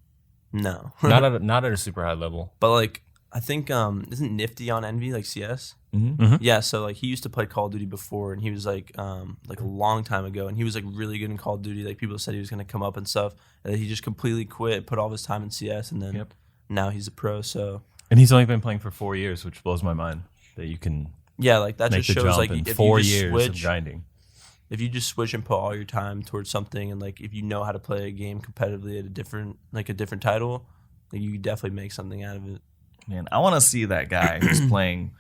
no. not at a super high level. But like I think isn't Nifty on Envy like CS? Mm-hmm. Yeah, so like he used to play Call of Duty before, and he was like a long time ago, and he was like really good in Call of Duty. Like people said he was gonna come up and stuff, and then he just completely quit, put all of his time in CS, and then now he's a pro. So And he's only been playing for 4 years, which blows my mind that you can yeah, like that make just the shows jump like in if 4 you just years switch, of grinding. if you just switch and put all your time towards something, and like if you know how to play a game competitively at a different title, like you could definitely make something out of it. Man, I want to see that guy who's playing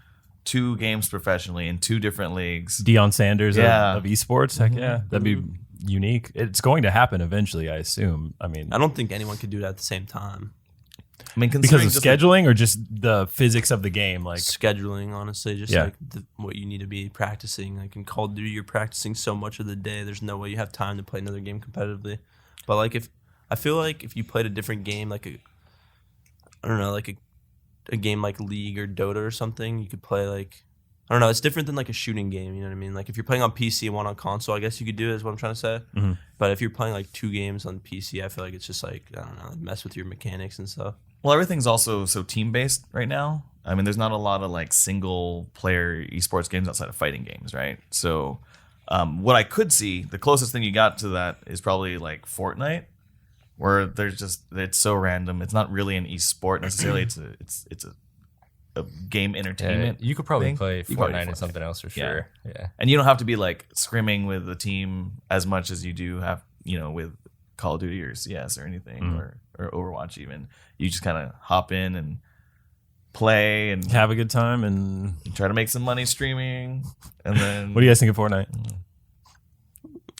2 games professionally in 2 different leagues. Deion Sanders Yeah. of esports. Heck yeah, that'd be unique. It's going to happen eventually, I assume. I mean, I don't think anyone could do it at the same time. I mean, because considering of just, like, scheduling or just the physics of the game. Like, Scheduling, honestly, just Yeah. like what you need to be practicing. Like in Call of Duty, you're practicing so much of the day. There's no way you have time to play another game competitively. But like I feel like if you played a different game, like a game like League or Dota or something, you could play like, I don't know, it's different than like a shooting game, you know what I mean? Like if you're playing on PC and one on console, I guess you could do it, is what I'm trying to say. Mm-hmm. But if you're playing like 2 games on PC, I feel like it's just like, I don't know, like mess with your mechanics and stuff. well, everything's also so team-based right now. I mean, there's not a lot of like single-player esports games outside of fighting games, right? So what I could see, the closest thing you got to that is probably like Fortnite, where it's so random. It's not really an esport necessarily. It's a game entertainment. You could probably thing. play You could probably Fortnite do and something else for Yeah. sure. Yeah. And you don't have to be like scrimming with the team as much as you do have, with Call of Duty or CS or anything or Overwatch even. You just kind of hop in and play and have a good time. And try to make some money streaming. And then what do you guys think of Fortnite?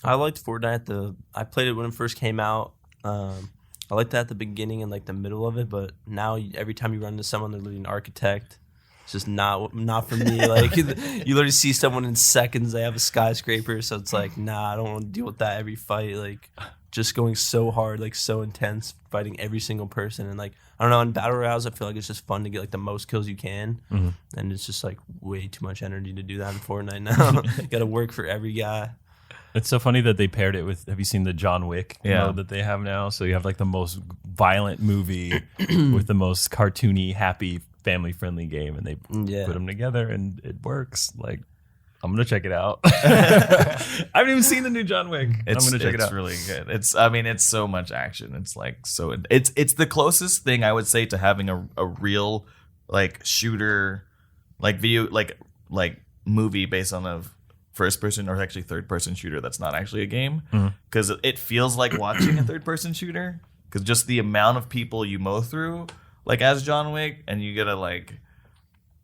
I liked Fortnite. I played it when it first came out. I liked that at the beginning and like the middle of it, but now every time you run into someone, they're literally an architect. It's just not for me. Like you literally see someone in seconds, they have a skyscraper, so it's like, nah, I don't want to deal with that every fight. Like just going so hard, like so intense, fighting every single person, and like I don't know. In battle royales, I feel like it's just fun to get like the most kills you can, and it's just like way too much energy to do that in Fortnite now. Got to work for every guy. It's so funny that they paired it with. Have you seen the John Wick mode that they have now? So you have like the most violent movie with the most cartoony, happy, family-friendly game, and they put them together, and it works. Like, I'm gonna check it out. I haven't even seen the new John Wick. I'm gonna check it out. It's really good. It's so much action. It's like so. It's the closest thing I would say to having a real like shooter, like video, like movie based on a first person or actually third person shooter that's not actually a game, because it feels like watching a third person shooter, because just the amount of people you mow through like as John Wick, and you gotta like,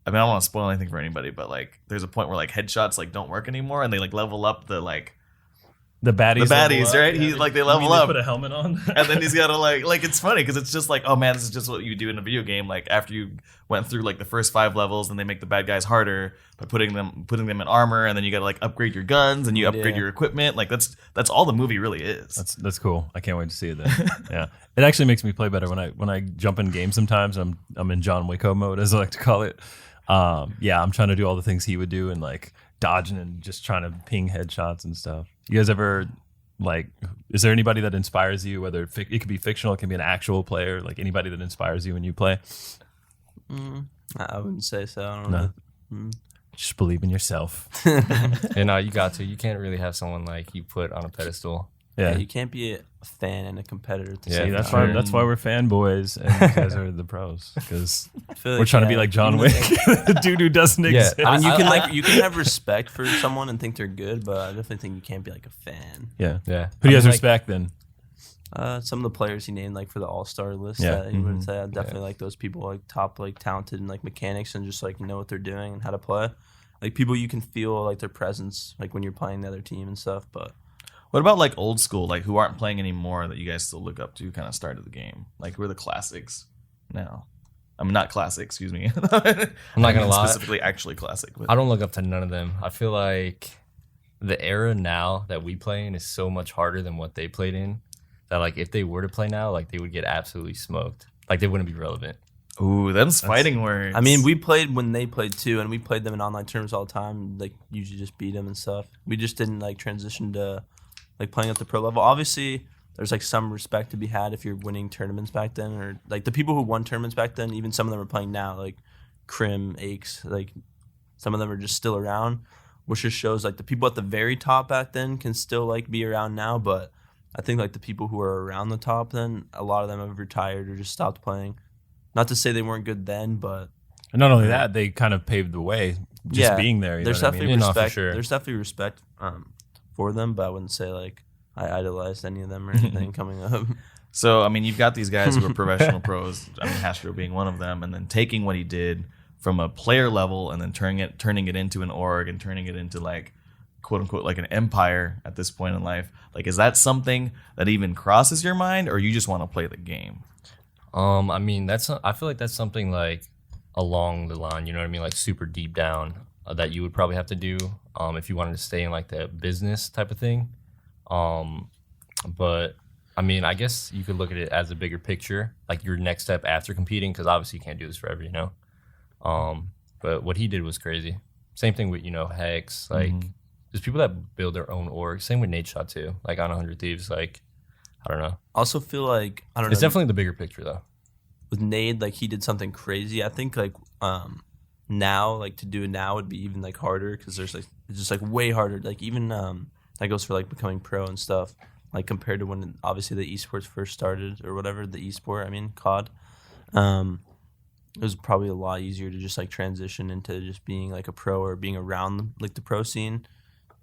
I mean, I don't want to spoil anything for anybody, but like there's a point where like headshots like don't work anymore, and they like level up the baddies, baddies, up. right? Yeah, He like they level up, put a helmet on, and then he's gotta like it's funny because it's just like, oh man, this is just what you do in a video game. Like after you went through like the first 5 levels, and they make the bad guys harder by putting them in armor, and then you gotta like upgrade your guns and you upgrade your equipment. Like that's all the movie really is. That's cool. I can't wait to see it then. Yeah, it actually makes me play better when I jump in games. Sometimes I'm in John Wicko mode, as I like to call it. I'm trying to do all the things he would do, and like dodging and just trying to ping headshots and stuff. You guys ever like? Is there anybody that inspires you? Whether it could be fictional, it can be an actual player. Like anybody that inspires you when you play. I wouldn't say so. I don't know. Just believe in yourself. And you got to. You can't really have someone like you put on a pedestal. Yeah. You can't be a fan and a competitor at the Yeah, same That's time. why we're fanboys and you guys are the pros because I feel we're trying to be yeah, like John even Wick, like- the dude who doesn't exist. I mean, you can have respect for someone and think they're good, but I definitely think you can't be like a fan. Yeah. Yeah. Who do you guys like, respect then? Some of the players he named like for the All-Star list Yeah. that he would say I definitely like those people like top like talented and like mechanics and just like know what they're doing and how to play. Like people you can feel like their presence like when you're playing the other team and stuff. But What about like old school, like who aren't playing anymore that you guys still look up to, kind of started the game? Like who are the classics now? I mean, not classic, excuse me. I'm not gonna lie. Specifically, actually classic. But I don't look up to none of them. I feel like the era now that we play in is so much harder than what they played in. That like if they were to play now, like they would get absolutely smoked. Like they wouldn't be relevant. ooh, them's fighting words. I mean, we played when they played too, and we played them in online terms all the time. Like usually just beat them and stuff. We just didn't like transition to like playing at the pro level. Obviously, there's like some respect to be had if you're winning tournaments back then, or like the people who won tournaments back then. Even some of them are playing now, like Krim, Aches. Like some of them are just still around, which just shows like the people at the very top back then can still like be around now. But I think like the people who are around the top then, a lot of them have retired or just stopped playing. Not to say they weren't good then, but And not only that, they kind of paved the way just being there. You there's know what I definitely mean? Yeah, no, for respect. sure. There's definitely respect for them, but I wouldn't say like I idolized any of them or anything coming up. so I mean, you've got these guys who are professional pros. I mean, Hastro being one of them, and then taking what he did from a player level and then turning it into an org and turning it into like quote unquote like an empire at this point in life. Like, is that something that even crosses your mind, or you just want to play the game? I mean, I feel like that's something like along the line, you know what I mean, like super deep down that you would probably have to do if you wanted to stay in like the business type of thing. But I mean, I guess you could look at it as a bigger picture, like your next step after competing, because obviously you can't do this forever, you know. But what he did was crazy. Same thing with Hex, like there's people that build their own org. Same with Nate Shot too, like on 100 Thieves, like. I don't know. Also feel like I don't know. It's definitely the bigger picture though. With Nade, like he did something crazy. I think like now, like to do it now would be even like harder because there's like it's just like way harder. Like even that goes for like becoming pro and stuff. Like compared to when obviously the esports first started or whatever the esport. I mean COD. It was probably a lot easier to just like transition into just being like a pro or being around like the pro scene,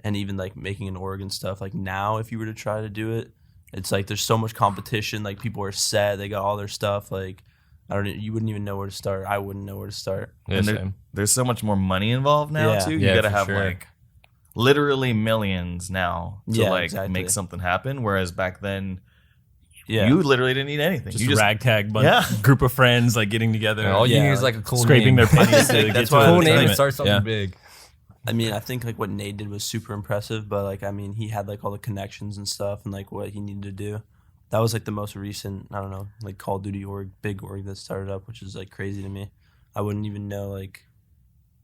and even like making an org and stuff. Like now, if you were to try to do it. It's like there's so much competition. Like people are set. They got all their stuff. Like you wouldn't even know where to start. I wouldn't know where to start. Yeah, And same. there's so much more money involved now Yeah. too. You Yeah, gotta for have sure. like literally millions now to Yeah, like exactly. make something happen. Whereas back then, Yeah. you literally didn't need anything. Just you a ragtag group of friends like getting together, And all you Yeah, need is like, like a cool scraping name. their pennies to get That's to why a I cool think name tournament. and start something Yeah. big. I mean, I think like what Nate did was super impressive, but like I mean, he had like all the connections and stuff, and like what he needed to do. That was like the most recent, I don't know, like Call of Duty big org that started up, which is like crazy to me. I wouldn't even know like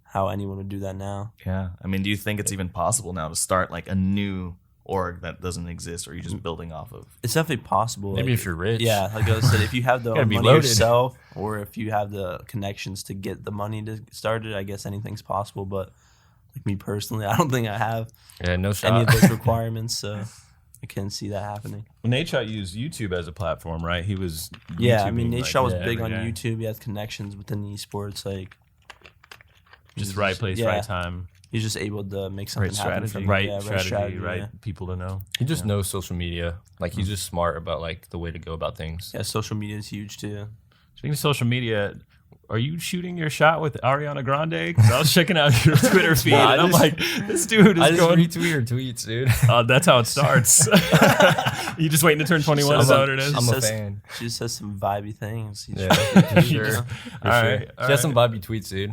how anyone would do that now. Yeah. I mean, do you think it's even possible now to start like a new org that doesn't exist, or are you just building off of? It's definitely possible. Maybe like, if you're rich. Yeah, like I said, if you have the Gotta be money loaded. yourself, or if you have the connections to get the money to start it, I guess anything's possible. But like me personally, I don't think I have Yeah, no shot. any of those requirements, so I can't see that happening. Well, Nate Shot used YouTube as a platform, right? He was Yeah, I YouTubing, mean, Nate like, Shaw was every big on day. YouTube. He has connections within the esports. Like, Just right place, yeah. right time, he's just able to make something Right happen. strategy. From, right yeah, strategy, right yeah. people to know. He just knows social media. Like he's just smart about like the way to go about things. Yeah, social media is huge too. Speaking of social media, are you shooting your shot with Ariana Grande? Because I was checking out your Twitter feed, Nah, and I'm just- like, this dude I is just going. retweet her tweets, dude. That's how it starts. You just waiting to turn 21? Is that what it is? I'm a says- fan. She just says some vibey things. He's Yeah, just- for sure. Yeah. For All sure. right, She all has some right. vibey tweets, dude.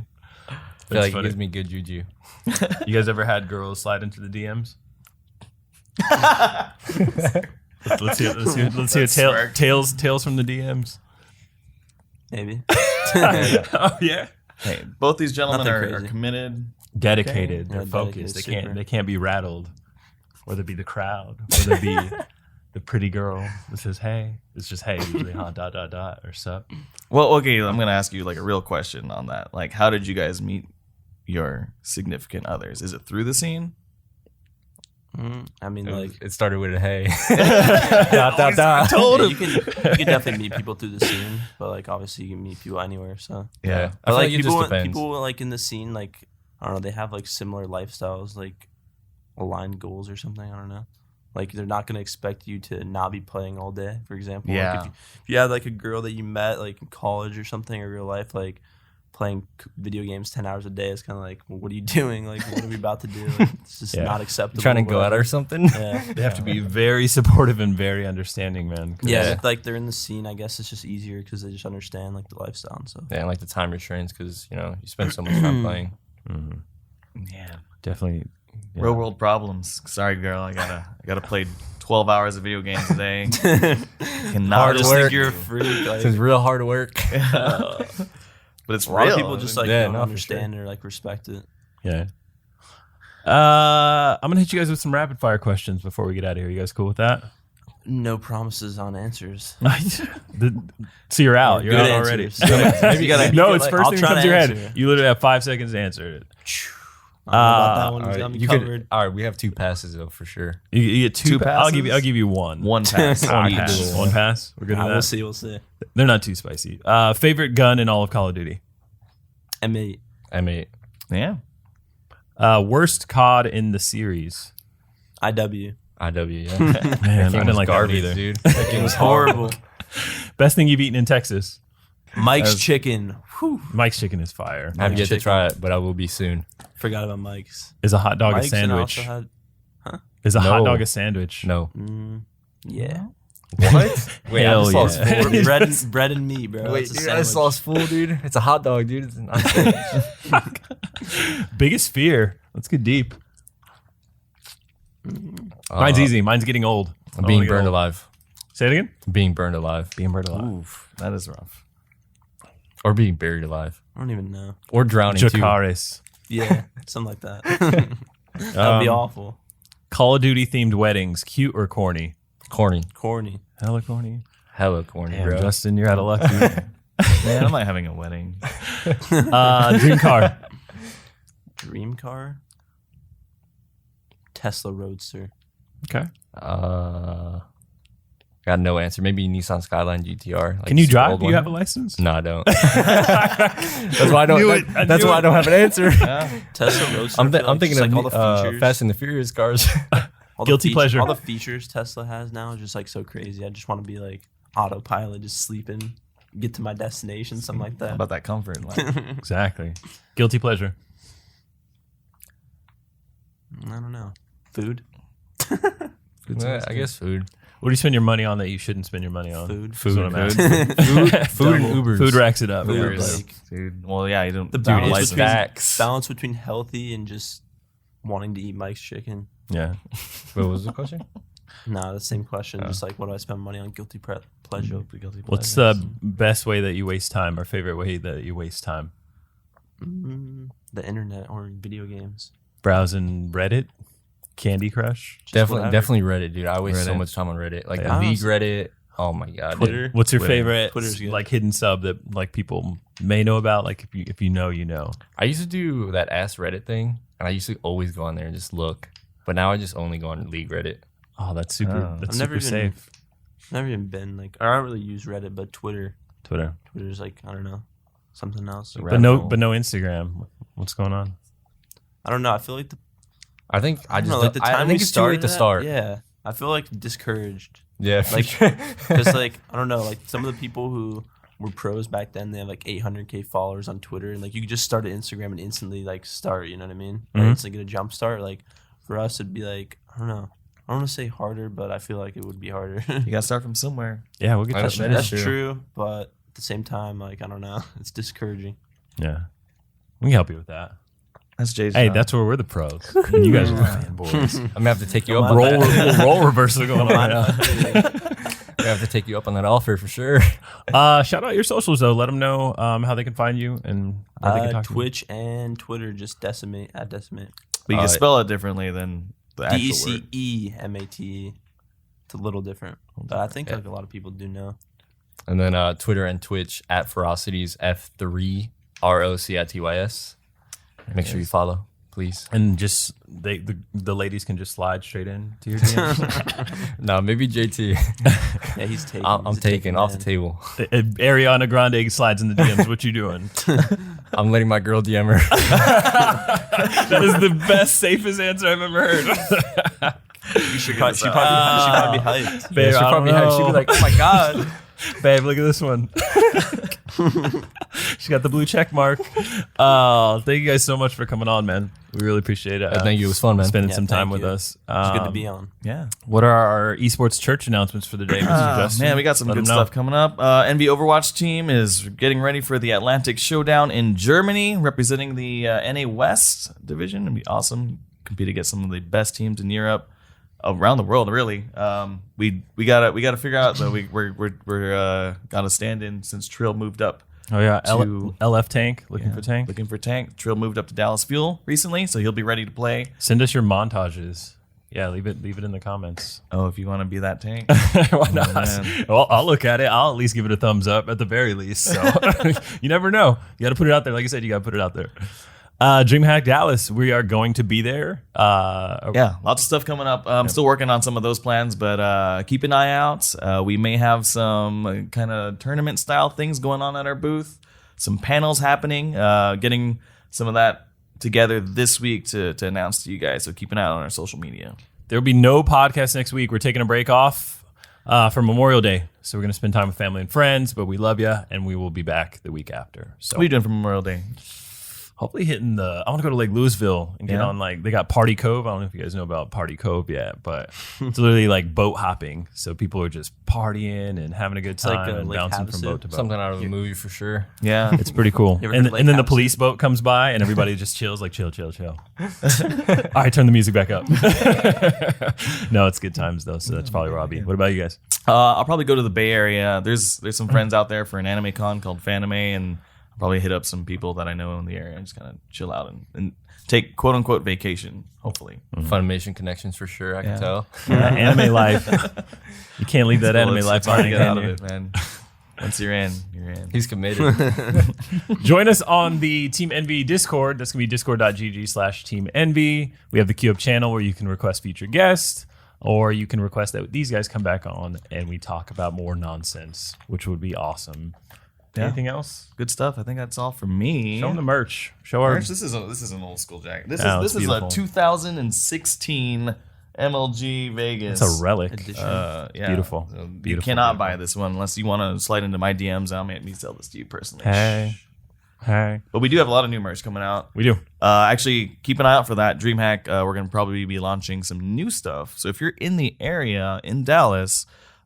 I feel That's like funny. it gives me good juju. You guys ever had girls slide into the DMs? let's hear smirk. tales from the DMs. Maybe. Oh yeah, Hey, both these gentlemen Nothing are crazy. committed. dedicated. Okay. They're Yeah, focused. dedicated, They can't be rattled, whether it be the crowd, whether it be the pretty girl that says hey. It's just hey, usually huh, ... or sup. Well, okay, I'm gonna ask you like a real question on that. Like, how did you guys meet your significant others? Is it through the scene? I mean, like, it started with a hey. told him. You can definitely meet people through the scene, but like obviously you can meet people anywhere. So Yeah. I feel like like it just depends. people like in the scene, like I don't know, they have like similar lifestyles, like aligned goals or something. I don't know. Like they're not gonna expect you to not be playing all day. For example, Yeah. Like, if you had like a girl that you met like in college or something or real life, like playing video games 10 hours a day is kind of like, well, what are you doing? Like, what are we about to do? Like, it's just not acceptable. Trying to go out or something. Yeah. They have to be very supportive and very understanding, man. Yeah, like they're in the scene. I guess it's just easier because they just understand like the lifestyle and stuff. Yeah, and like the time restraints because you spend so much time playing. Yeah. Definitely. Yeah. Real world problems. Sorry, girl. I gotta play 12 hours of video games a day. Cannot Hard just work. think You're a freak. Like, It's real hard work. but it's a lot real. of people just like Yeah, don't no, for understand or like respect it. Yeah. I'm gonna hit you guys with some rapid fire questions before we get out of here. You guys cool with that? No promises on answers. So you're out. You're Good out already. answers. Maybe you gotta. No, it's like, first I'll thing that try comes to to your head. answer. You literally have 5 seconds to answer it. I don't know about that one. All He's got right, me you covered. all right, we have 2 passes though for sure. You get two. Two I'll passes? give you one. One pass. One each. pass. One pass. We're good with that. We'll see. They're not too spicy. Favorite gun in all of Call of Duty. M8. M8. Yeah. Worst COD in the series. IW. IW. Yeah. Man, I That didn't game was like that garbage, either. dude. That game was Horrible. Best thing you've eaten in Texas. Mike's Chicken. Whew. Mike's chicken is fire. I've yet to Chicken. try it, but I will be soon. Forgot about Mike's. Is a hot dog Mike's a and I sandwich? also had, Is a hot No. dog a sandwich? No. yeah. What? Wait, Hell I just saw yeah. it's full. bread and meat, bro. Wait, It's a dude, I saw it's full, dude. It's a hot dog, dude. It's not a sandwich. Biggest fear. Let's get deep. Mine's easy. Mine's getting old. I don't Being wanna get burned old. alive. Say it again. Being burned alive. Being burned alive. Oof. That is rough. Or being buried alive. I don't even know. Or drowning too. Jacaris. Yeah, something like that. That'd be awful. Call of Duty themed weddings. Cute or corny? Corny. Corny. Hella corny. Hella corny, Damn, bro. Justin, you're out of luck, dude. Man, I'm not having a wedding. Dream car. Dream car. Tesla Roadster. Okay. Got no answer. Maybe Nissan Skyline GTR. Like Can you super drive? old Do you one. have a license? No, I don't. That's why I don't. Knew it. I That's knew why it. I don't have an answer. Tesla Roadster. I'm I feel like thinking just, of like, all the features. Fast and the Furious cars. All the Guilty features- pleasure. All the features Tesla has now is just like so crazy. I just want to be like autopilot, just sleeping, get to my destination, something like How that. about that comfort? Like, Exactly. Guilty pleasure. I don't know. Food. Yeah, I guess food. What do you spend your money on that you shouldn't spend your money on? Food. Food. Food. Food and Ubers. Food racks it up. Food, Ubers. like, dude. Well, yeah, you don't. the do balance license. between, Facts. balance between healthy and just wanting to eat Mike's chicken. Yeah. What was the question? Nah, the same question. Just like, what do I spend money on? Guilty pleasure. Guilty What's pleasures. the best way that you waste time or favorite way that you waste time? The internet or video games. Browsing Reddit? Candy Crush? Just whatever. Definitely Reddit, dude. I waste so Reddit. much time on Reddit. Like Yeah. the League Reddit. Oh my god. Twitter. dude. What's your Twitter. favorite Twitter's good. like hidden sub that like people may know about? Like if you know, you know. I used to do that Ask Reddit thing, and I used to always go on there and just look. But now I just only go on League Reddit. Oh, that's super. Oh. That's I've never super even- safe. Never even been like, or I don't really use Reddit, but Twitter. Twitter, Twitter's like, I don't know, something else. but no Instagram. What's going on? I don't know. I feel like I think I don't just know, like the time I we think it's too late to started start. that, Yeah, I feel like discouraged. Yeah, Like, because like I don't know, like some of the people who were pros back then, they have like 800K followers on Twitter, and like you could just start an Instagram and instantly like start. You know what I mean? Or instantly get a jump start. Like for us, it'd be like I don't know. I don't want to say harder, but I feel like it would be harder. You gotta start from somewhere. Yeah, we'll get That's- that. that That's is true, but at the same time, like I don't know, it's discouraging. Yeah, we can help you with that. That's Jay's Hey, job. that's where we're the pros. And you guys are the fanboys. I'm gonna have to take you up. Come on on. that. Role reversal going on right now. I'm gonna have to take you up on that offer for sure. Shout out your socials though. Let them know how they can find you and where they can talk to you. Twitch and Twitter, just Decimate at Decimate. But you can spell it differently than the actual word. DECEMATE. It's a little different, but I think like a lot of people do know. And then Twitter and Twitch at Ferocities F3 ROCITYS. Make sure you follow. please. And just the ladies can just slide straight in to your DMs. No, maybe JT. Yeah, he's taking. I'm taking off the table. Ariana Grande slides in the DMs. What you doing? I'm letting my girl DM her. That is the best, safest answer I've ever heard. She probably be hyped. Babe, She'll I don't probably she'll be know. like, oh my God. Babe, look at this one. She got the blue check mark. Thank you guys so much for coming on, man. We really appreciate it. Thank you. It was fun, man. Spending Yeah, some time thank with you. us. It's good to be on. Yeah. What are our esports church announcements for the day, Mr. Justin? Man, we got some Let good them know. stuff coming up. NV Overwatch team is getting ready for the Atlantic Showdown in Germany, representing the NA West division. It'd be awesome. Compete against some of the best teams in Europe, around the world, really. We gotta figure out though. We're got a stand-in since Trill moved up. Oh yeah, to- LF Tank looking for Tank. Looking for Tank. Trill moved up to Dallas Fuel recently, so he'll be ready to play. Send us your montages. Yeah, leave it in the comments. Oh, if you want to be that Tank. Why not? man. Well, I'll look at it. I'll at least give it a thumbs up at the very least. So you never know. You got to put it out there. Like I said, you got to put it out there. DreamHack Dallas, we are going to be there. Yeah, lots of stuff coming up. I'm still working on some of those plans, but keep an eye out. We may have some kind of tournament style things going on at our booth, some panels happening, getting some of that together this week to announce to you guys. So keep an eye out on our social media. There will be no podcast next week. We're taking a break off for Memorial Day. So we're going to spend time with family and friends, but we love you, and we will be back the week after. So What are you doing for Memorial Day? hopefully hitting I want to go to Lake Louisville and get on they got Party Cove. I don't know if you guys know about Party Cove yet, but it's literally like boat hopping. So people are just partying and having a good time like, and Lake bouncing from Havasu? boat to boat. Something out of a movie for sure. Yeah. It's pretty cool. You ever And, heard of and then the Lake police boat comes by and everybody just chills, like chill. All right, turn the music back up. No, it's good times though, so that's probably where I'll be. What about you guys? I'll probably go to the Bay Area. There's some friends out there for an anime con called Fanime, and I'll probably hit up some people that I know in the area and just kind of chill out and take quote unquote vacation, hopefully. Funimation connections for sure, I can tell. Anime life. You can't leave that anime life It's hard to behind. get out can of you? it, man. Once you're in, you're in. He's committed. Join us on the Team Envy Discord. That's going to be discord.gg/Team Envy. We have the Queue Up channel where you can request featured guests, or you can request that these guys come back on and we talk about more nonsense, which would be awesome. Yeah. Anything else? Good stuff. I think that's all for me. Show them the merch. Show our. Merch, this is an old school jacket. This Oh, is it's a beautiful. 2016 MLG Vegas. It's a relic. Edition. Yeah. Beautiful. So you Beautiful, cannot beautiful. buy this one unless you want to slide into my DMs. I'll make me sell this to you personally. Hey. But we do have a lot of new merch coming out. We do. Actually, keep an eye out for that. DreamHack, we're going to probably be launching some new stuff. So if you're in the area in Dallas,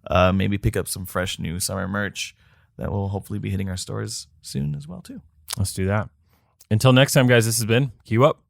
maybe pick up some fresh new summer merch that will hopefully be hitting our stores soon as well, too. Let's do that. Until next time, guys, this has been Queue Up.